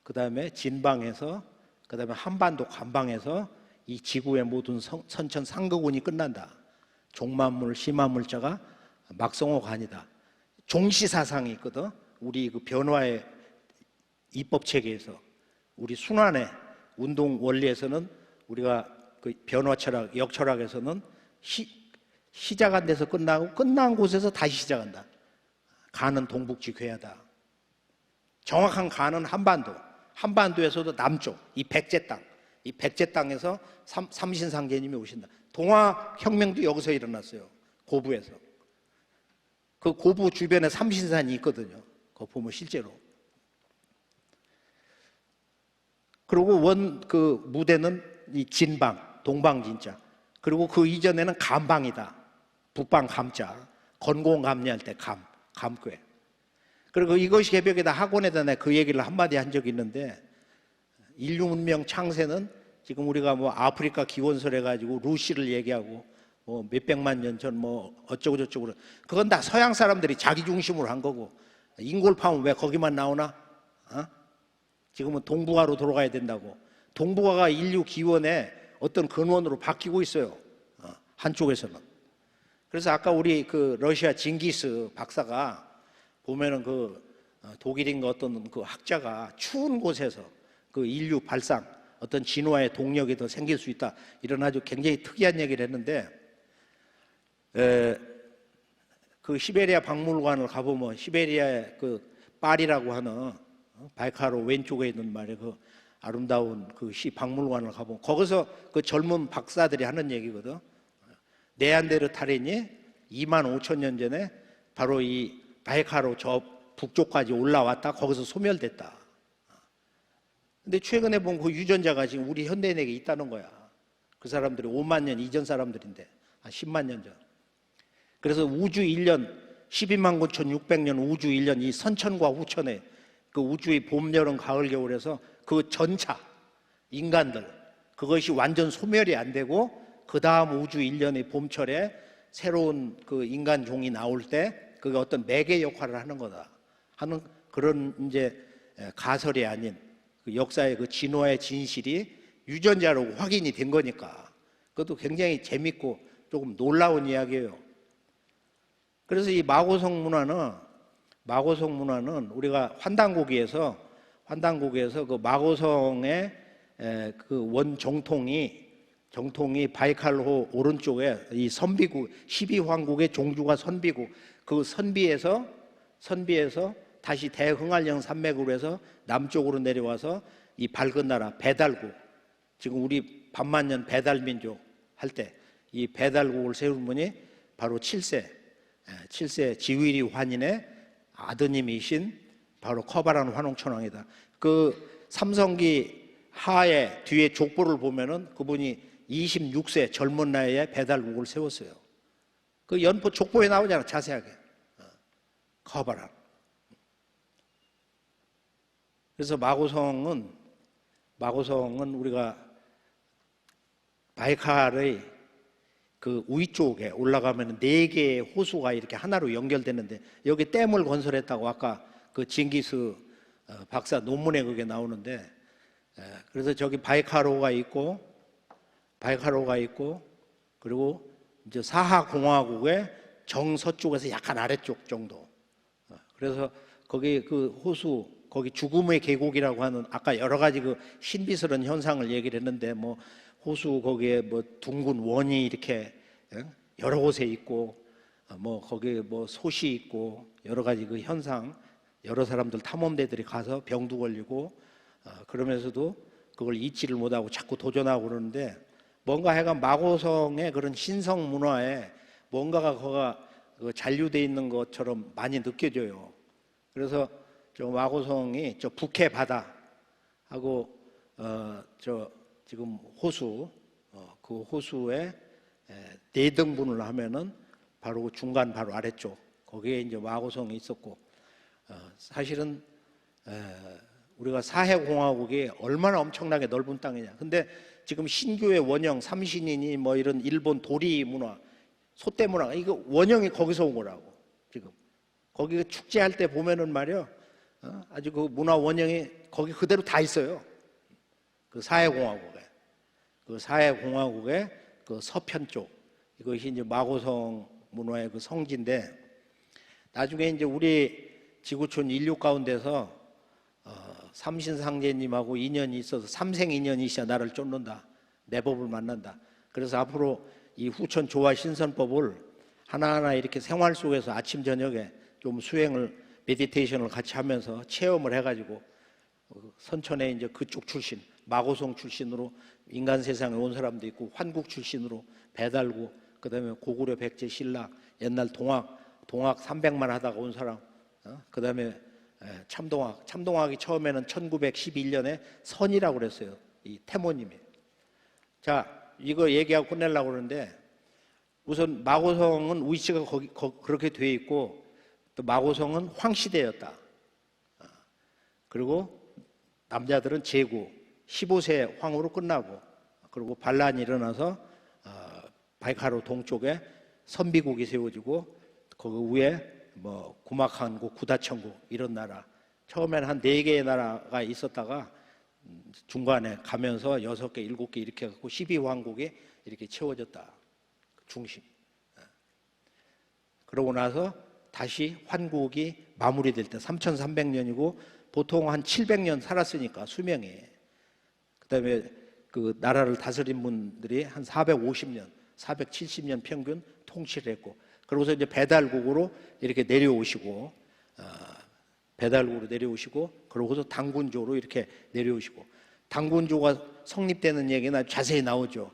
그다음에 진방에서 그다음에 한반도 감방에서 이 지구의 모든 선천 상극운이 끝난다. 종만물 심화물자가 막성호간이다. 종시사상이 있거든. 우리 그 변화의 입법 체계에서 우리 순환의 운동 원리에서는 우리가 그 변화 철학, 역철학에서는 시작한 데서 끝나고 끝난 곳에서 다시 시작한다. 간은 동북지 괴하다. 정확한 간은 한반도에서도 남쪽 이 백제 땅, 이 백제 땅에서 삼신상제님이 오신다. 동화혁명도 여기서 일어났어요. 고부에서. 그 고부 주변에 삼신산이 있거든요. 그거 보면 실제로. 그리고 그 무대는 이 진방, 동방진자. 그리고 그 이전에는 감방이다. 북방 감자. 건공감리할 때 감괴. 그리고 이것이 개벽에다 학원에다 내가 그 얘기를 한마디 한 적이 있는데 인류 문명 창세는 지금 우리가 뭐 아프리카 기원설 해가지고 루시를 얘기하고 뭐 몇백만 년 전 뭐 어쩌고 저쩌고 그건 다 서양 사람들이 자기 중심으로 한 거고 인골파면 왜 거기만 나오나? 지금은 동북아로 돌아가야 된다고. 동북아가 인류 기원의 어떤 근원으로 바뀌고 있어요. 한쪽에서는. 그래서 아까 우리 그 러시아 징기스 박사가 보면은 그 독일인가 어떤 그 학자가 추운 곳에서 그 인류 발상 어떤 진화의 동력이 더 생길 수 있다 이런 아주 굉장히 특이한 얘기를 했는데 그 시베리아 박물관을 가보면 시베리아의 그 파리라고 하는 바이칼호 왼쪽에 있는 말이에요. 그 아름다운 그 시 박물관을 가보면 거기서 그 젊은 박사들이 하는 얘기거든. 네안데르탈인이 2만 5천 년 전에 바로 이 바이칼호 저 북쪽까지 올라왔다 거기서 소멸됐다. 근데 최근에 본 그 유전자가 지금 우리 현대인에게 있다는 거야. 그 사람들이 5만 년 이전 사람들인데 한 10만 년 전. 그래서 우주 1년 12만 9,600년 우주 1년 이 선천과 후천의 그 우주의 봄, 여름, 가을, 겨울에서 그 전차 인간들 그것이 완전 소멸이 안 되고 그 다음 우주 1년의 봄철에 새로운 그 인간 종이 나올 때 그게 어떤 매개 역할을 하는 거다 하는 그런 이제 가설이 아닌 그 역사의 그 진화의 진실이 유전자로 확인이 된 거니까 그것도 굉장히 재밌고 조금 놀라운 이야기예요. 그래서 이 마고성 문화는 우리가 환단고기에서 그 마고성의 그 원 정통이 바이칼호 오른쪽에 이 선비국 12황국의 종주가 선비국 그 선비에서 다시 대흥알령 산맥으로 해서 남쪽으로 내려와서 이 밝은 나라 배달국 지금 우리 반만년 배달민족 할 때 이 배달국을 세운 분이 바로 7세 지위리 환인의 아드님이신 바로 커바란 환웅천왕이다. 그 삼성기 하의 뒤에 족보를 보면은 그분이 26세 젊은 나이에 배달국을 세웠어요. 그 연포 족보에 나오잖아 자세하게. 커바란. 그래서 마고성은 우리가 바이칼의 그 위쪽에 올라가면 4개의 호수가 이렇게 하나로 연결되는데 여기 댐을 건설했다고 아까 그 징기스 박사 논문에 그게 나오는데 그래서 저기 바이칼호가 있고 그리고 이제 사하공화국의 정서쪽에서 약간 아래쪽 정도. 그래서 거기 그 호수 거기 죽음의 계곡이라고 하는 아까 여러 가지 그 신비스러운 현상을 얘기를 했는데 뭐 호수 거기에 뭐 둥근 원이 이렇게 여러 곳에 있고 뭐 거기에 뭐 솥이 있고 여러 가지 그 현상 여러 사람들 탐험대들이 가서 병도 걸리고 그러면서도 그걸 잊지를 못하고 자꾸 도전하고 그러는데 뭔가 하여간 마고성의 그런 신성 문화에 뭔가가 거가 잔류되어 있는 것처럼 많이 느껴져요. 그래서 저 마고성이 저 북해 바다하고 저 지금 호수 그 호수에 4등분을 하면은 바로 중간 바로 아래쪽 거기에 이제 마고성이 있었고 사실은 우리가 사해공화국이 얼마나 엄청나게 넓은 땅이냐. 근데 지금 신교의 원형 삼신이니 뭐 이런 일본 도리 문화, 소떼 문화 이거 원형이 거기서 온 거라고. 지금 거기 축제할 때 보면은 말이요, 아주 그 문화 원형이 거기 그대로 다 있어요. 그 사해공화국의 그 서편 쪽 이것이 이제 마고성 문화의 그 성지인데 나중에 이제 우리 지구촌 인류 가운데서 삼신상제님하고 인연이 있어서 삼생 인연이 있어야 나를 쫓는다. 내 법을 만난다. 그래서 앞으로 이 후천 조화 신선법을 하나하나 이렇게 생활 속에서 아침 저녁에 좀 수행을 메디테이션을 같이 하면서 체험을 해가지고 선천에 이제 그쪽 출신 마고성 출신으로 인간 세상에 온 사람도 있고 환국 출신으로 배달고 그다음에 고구려 백제 신라 옛날 동학 300만 하다가 온 사람 그다음에 참동학이 처음에는 1911년에 선이라고 그랬어요. 이 태모님이. 자, 이거 얘기하고 끝내려고 그러는데 우선 마고성은 위치가 그렇게 돼 있고 또 마고성은 황시대였다. 그리고 남자들은 제구 15세 황으로 끝나고 그리고 반란이 일어나서 바이칼호 동쪽에 선비국이 세워지고 거기 위에 뭐 구막한국, 구다천국 이런 나라 처음에는 한 4개의 나라가 있었다가 중간에 가면서 6개, 7개 이렇게 해갖고 12황국이 이렇게 채워졌다. 중심. 그러고 나서 다시 환국이 마무리될 때 3300년이고 보통 한 700년 살았으니까 수명이. 그다음에 그 나라를 다스린 분들이 한 450년, 470년 평균 통치를 했고 그러고서 이제 배달국으로 이렇게 내려오시고 배달국으로 내려오시고 그러고서 당군조로 이렇게 내려오시고 당군조가 성립되는 얘기는 아주 자세히 나오죠.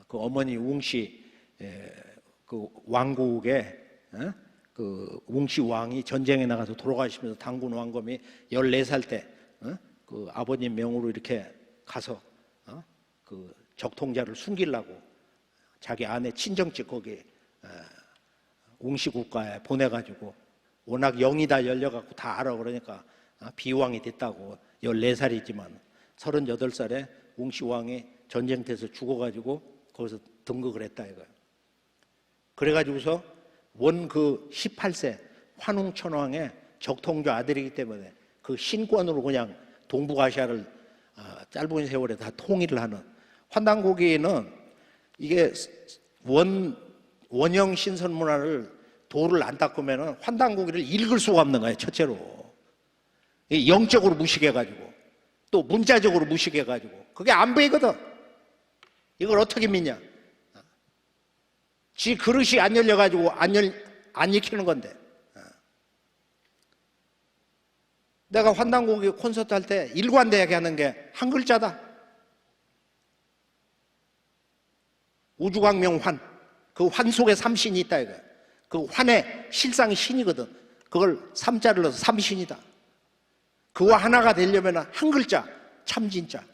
그 어머니 웅씨 그 왕국에 그 웅씨 왕이 전쟁에 나가서 돌아가시면서 당군 왕검이 14살 때 그 아버님 명으로 이렇게 가서 그 적통자를 숨기려고 자기 아내 친정집 거기 웅씨 국가에 보내가지고 워낙 영이 다 열려갖고 다 알아 그러니까 비왕이 됐다고 14살이지만 38살에 웅씨 왕이 전쟁터에서 죽어가지고 거기서 등극을 했다 이거예요. 그래가지고서 원 그 18세 환웅천왕의 적통자 아들이기 때문에 그 신권으로 그냥 동북아시아를 짧은 세월에 다 통일을 하는 환단고기는 이게 원형 신선 문화를 도를 안 닦으면 환단고기를 읽을 수가 없는 거예요. 첫째로 영적으로 무식해가지고 또 문자적으로 무식해가지고 그게 안 보이거든. 이걸 어떻게 믿냐? 지 그릇이 안 열려가지고 안 익히는 건데. 내가 환단고기 콘서트 할 때 일관되게 하는 게 한 글자다. 우주광명 환. 그 환 속에 삼신이 있다 이거야. 그 환의 실상이 신이거든. 그걸 삼자를 넣어서 삼신이다. 그와 하나가 되려면 한 글자 참진자.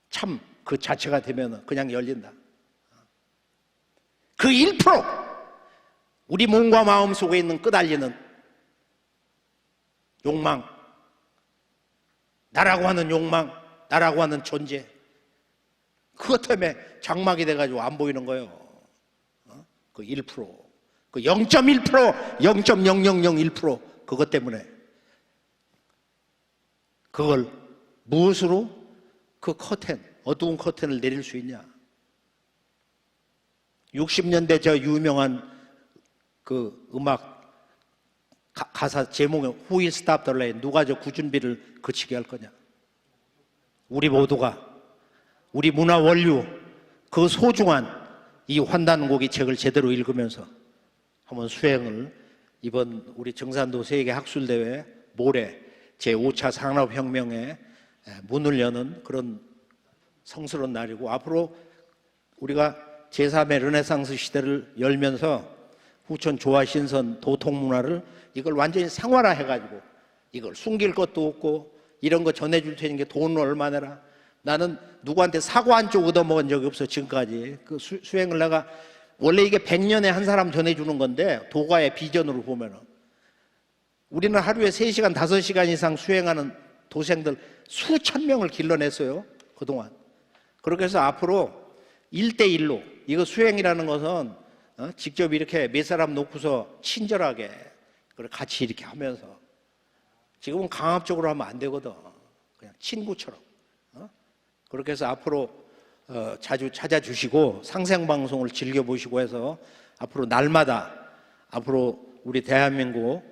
참 그 자체가 되면 그냥 열린다. 그 1% 우리 몸과 마음 속에 있는 끄달리는 욕망, 나라고 하는 욕망, 나라고 하는 존재, 그것 때문에 장막이 돼가지고 안 보이는 거예요. 그 1%, 그 0.1%, 0.0001% 그것 때문에. 그걸 무엇으로 그 커튼, 어두운 커튼을 내릴 수 있냐? 60년대 저 유명한 그 음악 가사 제목에 Who will stop the rain? 누가 저 구준비를 그치게 할 거냐? 우리 모두가 우리 문화 원류 그 소중한 이 환단고기 책을 제대로 읽으면서 한번 수행을 이번 우리 정산도 세계 학술대회 모레 제5차 산업혁명에 문을 여는 그런 성스러운 날이고 앞으로 우리가 제3의 르네상스 시대를 열면서 후천 조화신선 도통문화를 이걸 완전히 생활화해가지고 이걸 숨길 것도 없고 이런 거 전해줄 테니까 돈을 얼마 내라. 나는 누구한테 사과 한 쪽 얻어먹은 적이 없어 지금까지. 그 수행을 내가 원래 이게 100년에 한 사람 전해주는 건데 도가의 비전으로 보면은 우리는 하루에 3시간 5시간 이상 수행하는 도생들 수천 명을 길러냈어요 그동안. 그렇게 해서 앞으로 1대1로 이거 수행이라는 것은 직접 이렇게 몇 사람 놓고서 친절하게 같이 이렇게 하면서 지금은 강압적으로 하면 안 되거든. 그냥 친구처럼. 그렇게 해서 앞으로 자주 찾아주시고 상생방송을 즐겨보시고 해서 앞으로 날마다 앞으로 우리 대한민국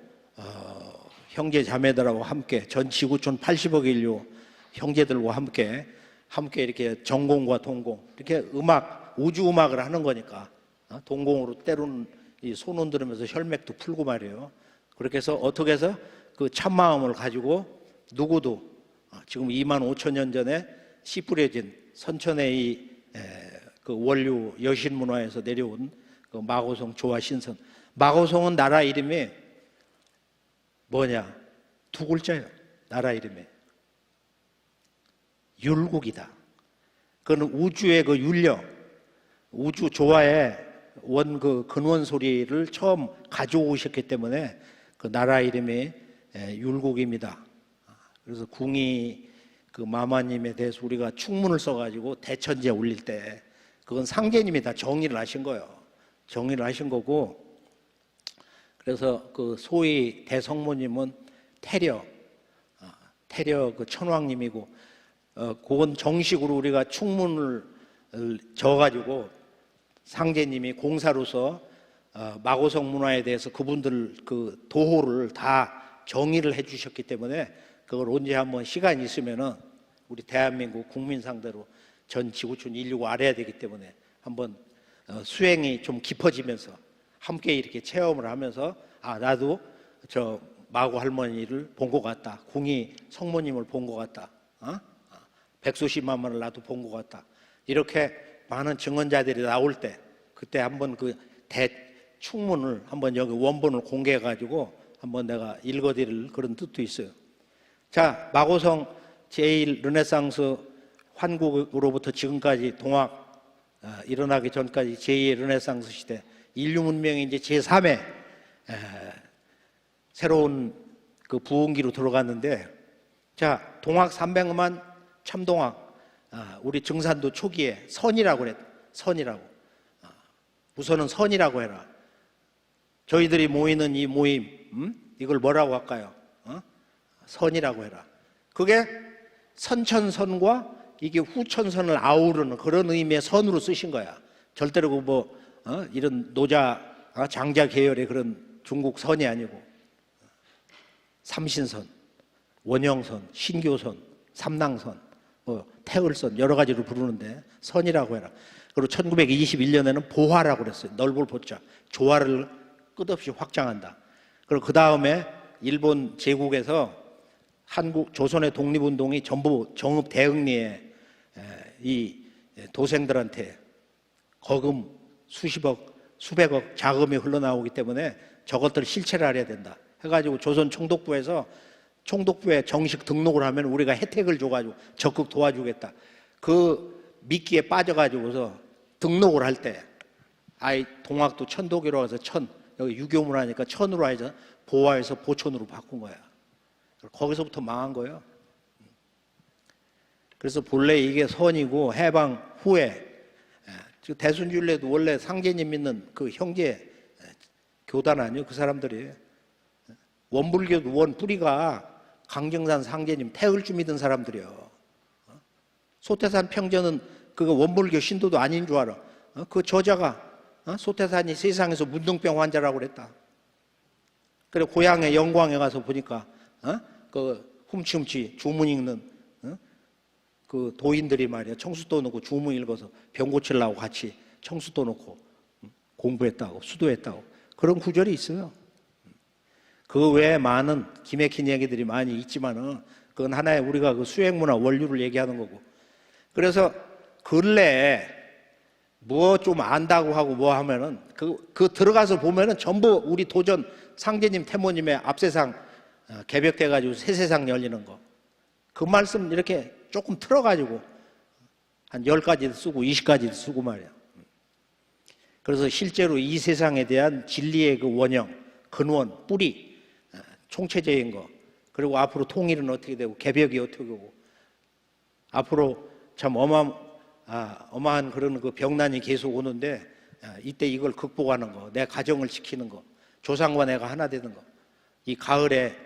형제 자매들하고 함께 전 지구촌 80억 인류 형제들과 함께 이렇게 전공과 동공 이렇게 음악 우주 음악을 하는 거니까 동공으로 때로는 이 소논 들으면서 혈맥도 풀고 말이에요. 그렇게 해서 어떻게 해서 그 참마음을 가지고 누구도 지금 2만 5천 년 전에 씨 뿌려진 선천의 그 원류 여신 문화에서 내려온 그 마고성 조화신선. 마고성은 나라 이름이 뭐냐? 2글자예요. 나라 이름이 율국이다. 그건 우주의 그 율력, 우주 조화의 원 그 근원 소리를 처음 가져오셨기 때문에 그 나라 이름이 율국입니다. 그래서 궁이 그 마마님에 대해서 우리가 축문을 써가지고 대천지에 올릴 때 그건 상제님이 다 정의를 하신 거예요. 정의를 하신 거고 그래서 그 소위 대성모님은 태려 그 천왕님이고 그건 정식으로 우리가 축문을 져가지고 상제님이 공사로서 마고성 문화에 대해서 그분들 그 도호를 다 정의를 해주셨기 때문에 그걸 언제 한번 시간이 있으면은 우리 대한민국 국민 상대로 전 지구촌 인류가 알아야 되기 때문에 한번 수행이 좀 깊어지면서 함께 이렇게 체험을 하면서 나도 저 마고 할머니를 본 것 같다. 궁이 성모님을 본 것 같다. 백수시마마를 나도 본 것 같다. 이렇게 많은 증언자들이 나올 때 그때 한번 그 대충문을 한번 여기 원본을 공개해 가지고 한번 내가 읽어드릴 그런 뜻도 있어요. 자, 마고성 제1 르네상스 환국으로부터 지금까지 동학 일어나기 전까지 제2의 르네상스 시대 인류 문명이 이제 제3의 새로운 그 부흥기로 들어갔는데, 자, 동학 300만 참동학, 우리 증산도 초기에 선이라고 그랬다. 선이라고. 우선은 선이라고 해라. 저희들이 모이는 이 모임, 이걸 뭐라고 할까요? 선이라고 해라. 그게 선천선과 이게 후천선을 아우르는 그런 의미의 선으로 쓰신 거야. 절대로 이런 노자, 장자 계열의 그런 중국 선이 아니고, 삼신선, 원형선, 신교선, 삼낭선, 태을선 여러 가지로 부르는데 선이라고 해라. 그리고 1921년에는 보화라고 그랬어요. 넓을 보자. 조화를 끝없이 확장한다. 그리고 그 다음에 일본 제국에서 한국 조선의 독립운동이 전부 정읍 대응리에 이 도생들한테 거금 수십억, 수백억 자금이 흘러나오기 때문에 저것들 실체를 알아야 된다. 해가지고 조선 총독부에서 총독부에 정식 등록을 하면 우리가 혜택을 줘가지고 적극 도와주겠다. 그 미끼에 빠져가지고서 등록을 할 때, 동학도 천도교로 해서 여기 유교문 하니까 천으로 해서 보화에서 보천으로 바꾼 거야. 거기서부터 망한 거예요. 그래서 본래 이게 선이고 해방 후에 대순주일래도 원래 상제님 믿는 그 형제 교단 아니에요? 그 사람들이. 원불교도 원 뿌리가 강정산 상제님 태을주 믿은 사람들이요. 소태산 평전은 그거 원불교 신도도 아닌 줄 알아. 그 저자가 소태산이 세상에서 문둥병 환자라고 그랬다. 그래 고향에 영광에 가서 보니까 그 훔치훔치 주문 읽는 그 도인들이 말이야 청수도 놓고 주문 읽어서 병 고치려고 같이 청수도 놓고 공부했다고 수도했다고 그런 구절이 있어요. 그 외에 많은 기맥힌 얘기들이 많이 있지만은 그건 하나의 우리가 그 수행문화 원류를 얘기하는 거고. 그래서 근래에 뭐 좀 안다고 하고 뭐 하면은 그 들어가서 보면은 전부 우리 도전 상제님 태모님의 앞세상 개벽돼 가지고 새 세상 열리는 거. 그 말씀 이렇게 조금 틀어가지고 한 10가지도 쓰고 20가지도 쓰고 말이야. 그래서 실제로 이 세상에 대한 진리의 그 원형, 근원, 뿌리 총체적인 거, 그리고 앞으로 통일은 어떻게 되고 개벽이 어떻게 되고 앞으로 참 어마한 그런 그 병난이 계속 오는데 이때 이걸 극복하는 거, 내 가정을 지키는 거, 조상과 내가 하나 되는 거, 이 가을에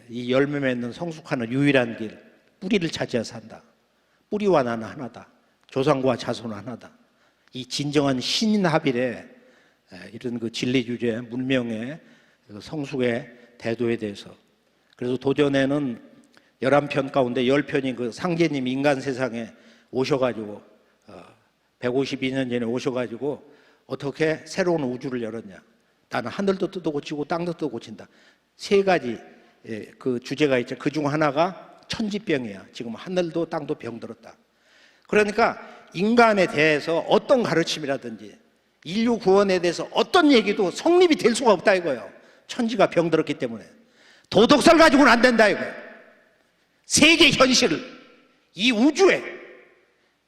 이 열매 맺는 성숙하는 유일한 길, 뿌리를 차지해서 산다. 뿌리와 나는 하나다. 조상과 자손은 하나다. 이 진정한 신합일의 이런 그 진리 주제, 문명의 성숙의 대도에 대해서. 그래서 도전에는 11편 가운데 10편이 그 상제님 인간 세상에 오셔가지고 152년 전에 오셔가지고 어떻게 새로운 우주를 열었냐. 나는 하늘도 뜯어 고치고 땅도 뜯어 고친다. 3가지 그 주제가 있죠. 그 중 하나가 천지병이야. 지금 하늘도 땅도 병들었다. 그러니까 인간에 대해서 어떤 가르침이라든지 인류 구원에 대해서 어떤 얘기도 성립이 될 수가 없다 이거예요. 천지가 병들었기 때문에. 도덕설 가지고는 안 된다 이거예요. 세계 현실을, 이 우주의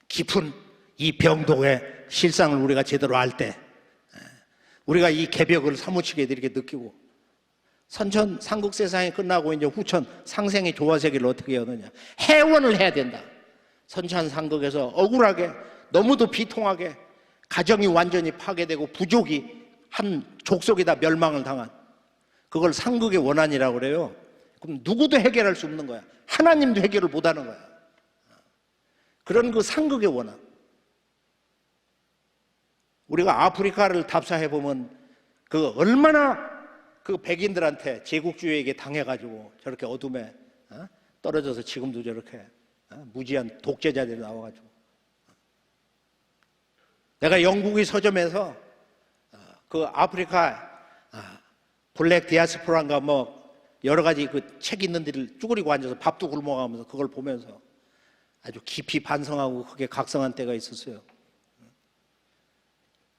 깊은 이 병동의 실상을 우리가 제대로 알 때 우리가 이 개벽을 사무치게 이렇게 느끼고 선천 상극 세상이 끝나고 이제 후천 상생의 조화세계를 어떻게 여느냐. 해원을 해야 된다. 선천 상극에서 억울하게 너무도 비통하게 가정이 완전히 파괴되고 부족이 한 족속이 다 멸망을 당한 그걸 상극의 원한이라고 그래요. 그럼 누구도 해결할 수 없는 거야. 하나님도 해결을 못하는 거야. 그런 그 상극의 원한. 우리가 아프리카를 답사해 보면 그 얼마나 그 백인들한테 제국주의에게 당해가지고 저렇게 어둠에 떨어져서 지금도 저렇게 무지한 독재자들이 나와가지고. 내가 영국의 서점에서 그 아프리카 블랙 디아스포라인가 뭐 여러 가지 그 책 있는 데를 쭈그리고 앉아서 밥도 굶어가면서 그걸 보면서 아주 깊이 반성하고 크게 각성한 때가 있었어요.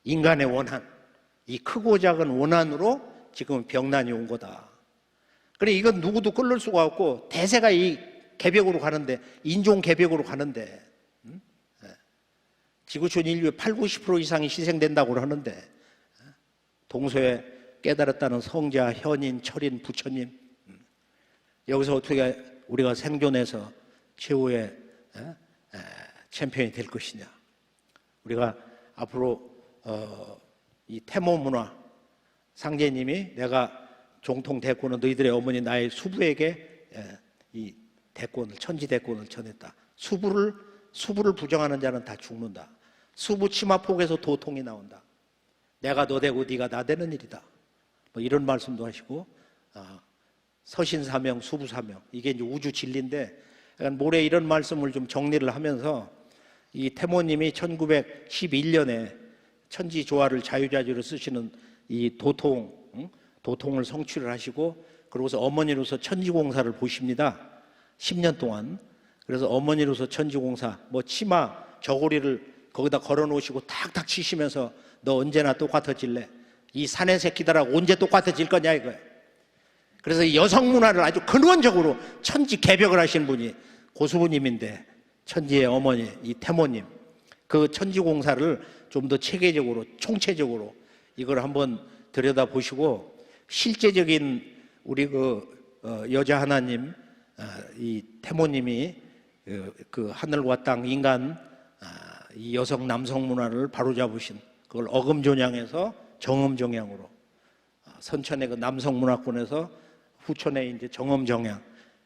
인간의 원한, 이 크고 작은 원한으로 지금 병난이 온 거다. 그래 이건 누구도 끌을 수가 없고 대세가 이 개벽으로 가는데, 인종 개벽으로 가는데, 지구촌 인류의 80, 90% 이상이 희생된다고 하는데, 동서에 깨달았다는 성자, 현인, 철인, 부처님, 여기서 어떻게 우리가 생존해서 최후의 챔피언이 될 것이냐. 우리가 앞으로 이 태모 문화, 상제님이 내가 종통 대권은 너희들의 어머니 나의 수부에게 이 대권을, 천지 대권을 전했다. 수부를 부정하는 자는 다 죽는다. 수부 치마폭에서 도통이 나온다. 내가 너 되고 네가 나 되는 일이다. 뭐 이런 말씀도 하시고, 서신사명, 수부사명, 이게 이제 우주 진리인데, 약간 모레 이런 말씀을 좀 정리를 하면서, 이 태모님이 1911년에 천지조화를 자유자재로 쓰시는 이 도통을 성취를 하시고, 그러고서 어머니로서 천지공사를 보십니다. 10년 동안. 그래서 어머니로서 천지공사, 뭐 치마, 저고리를 거기다 걸어 놓으시고 탁탁 치시면서 너 언제나 똑같아질래? 이 사내 새끼들하고 언제 똑같아질 거냐 이거예요. 그래서 이 여성 문화를 아주 근원적으로 천지 개벽을 하신 분이 고수부님인데, 천지의 어머니 이 태모님, 그 천지공사를 좀 더 체계적으로, 총체적으로 이걸 한번 들여다보시고, 실제적인 우리 여자 하나님, 이 태모님이 그 하늘과 땅, 인간, 이 여성 남성 문화를 바로잡으신, 그걸 어금존양에서 정엄정양으로, 선천의 그 남성 문화권에서 후천의 이제 정엄정양,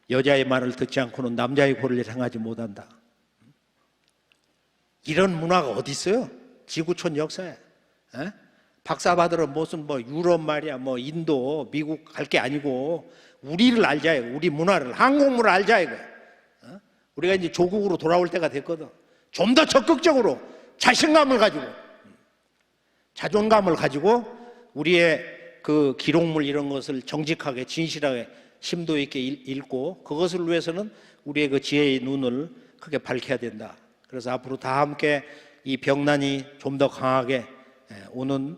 여자의 말을 듣지 않고는 남자의 권리를 행하지 못한다. 이런 문화가 어디 있어요? 지구촌 역사에. 박사 받으러 무슨 뭐 유럽 말이야, 뭐 인도, 미국 갈 게 아니고 우리를 알자, 우리 문화를, 한국 문화를 알자 이거야. 우리가 이제 조국으로 돌아올 때가 됐거든. 좀 더 적극적으로 자신감을 가지고, 자존감을 가지고 우리의 그 기록물 이런 것을 정직하게, 진실하게, 심도 있게 읽고, 그것을 위해서는 우리의 그 지혜의 눈을 크게 밝혀야 된다. 그래서 앞으로 다 함께 이 병난이 좀 더 강하게 오는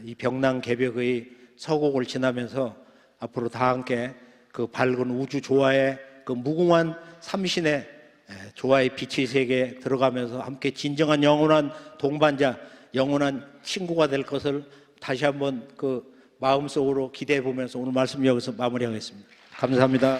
이 병난 개벽의 서곡을 지나면서 앞으로 다 함께 그 밝은 우주 조화의 그 무궁한 삼신의 조화의 빛의 세계에 들어가면서 함께 진정한 영원한 동반자, 영원한 친구가 될 것을 다시 한번 그 마음속으로 기대해 보면서 오늘 말씀 여기서 마무리하겠습니다. 감사합니다.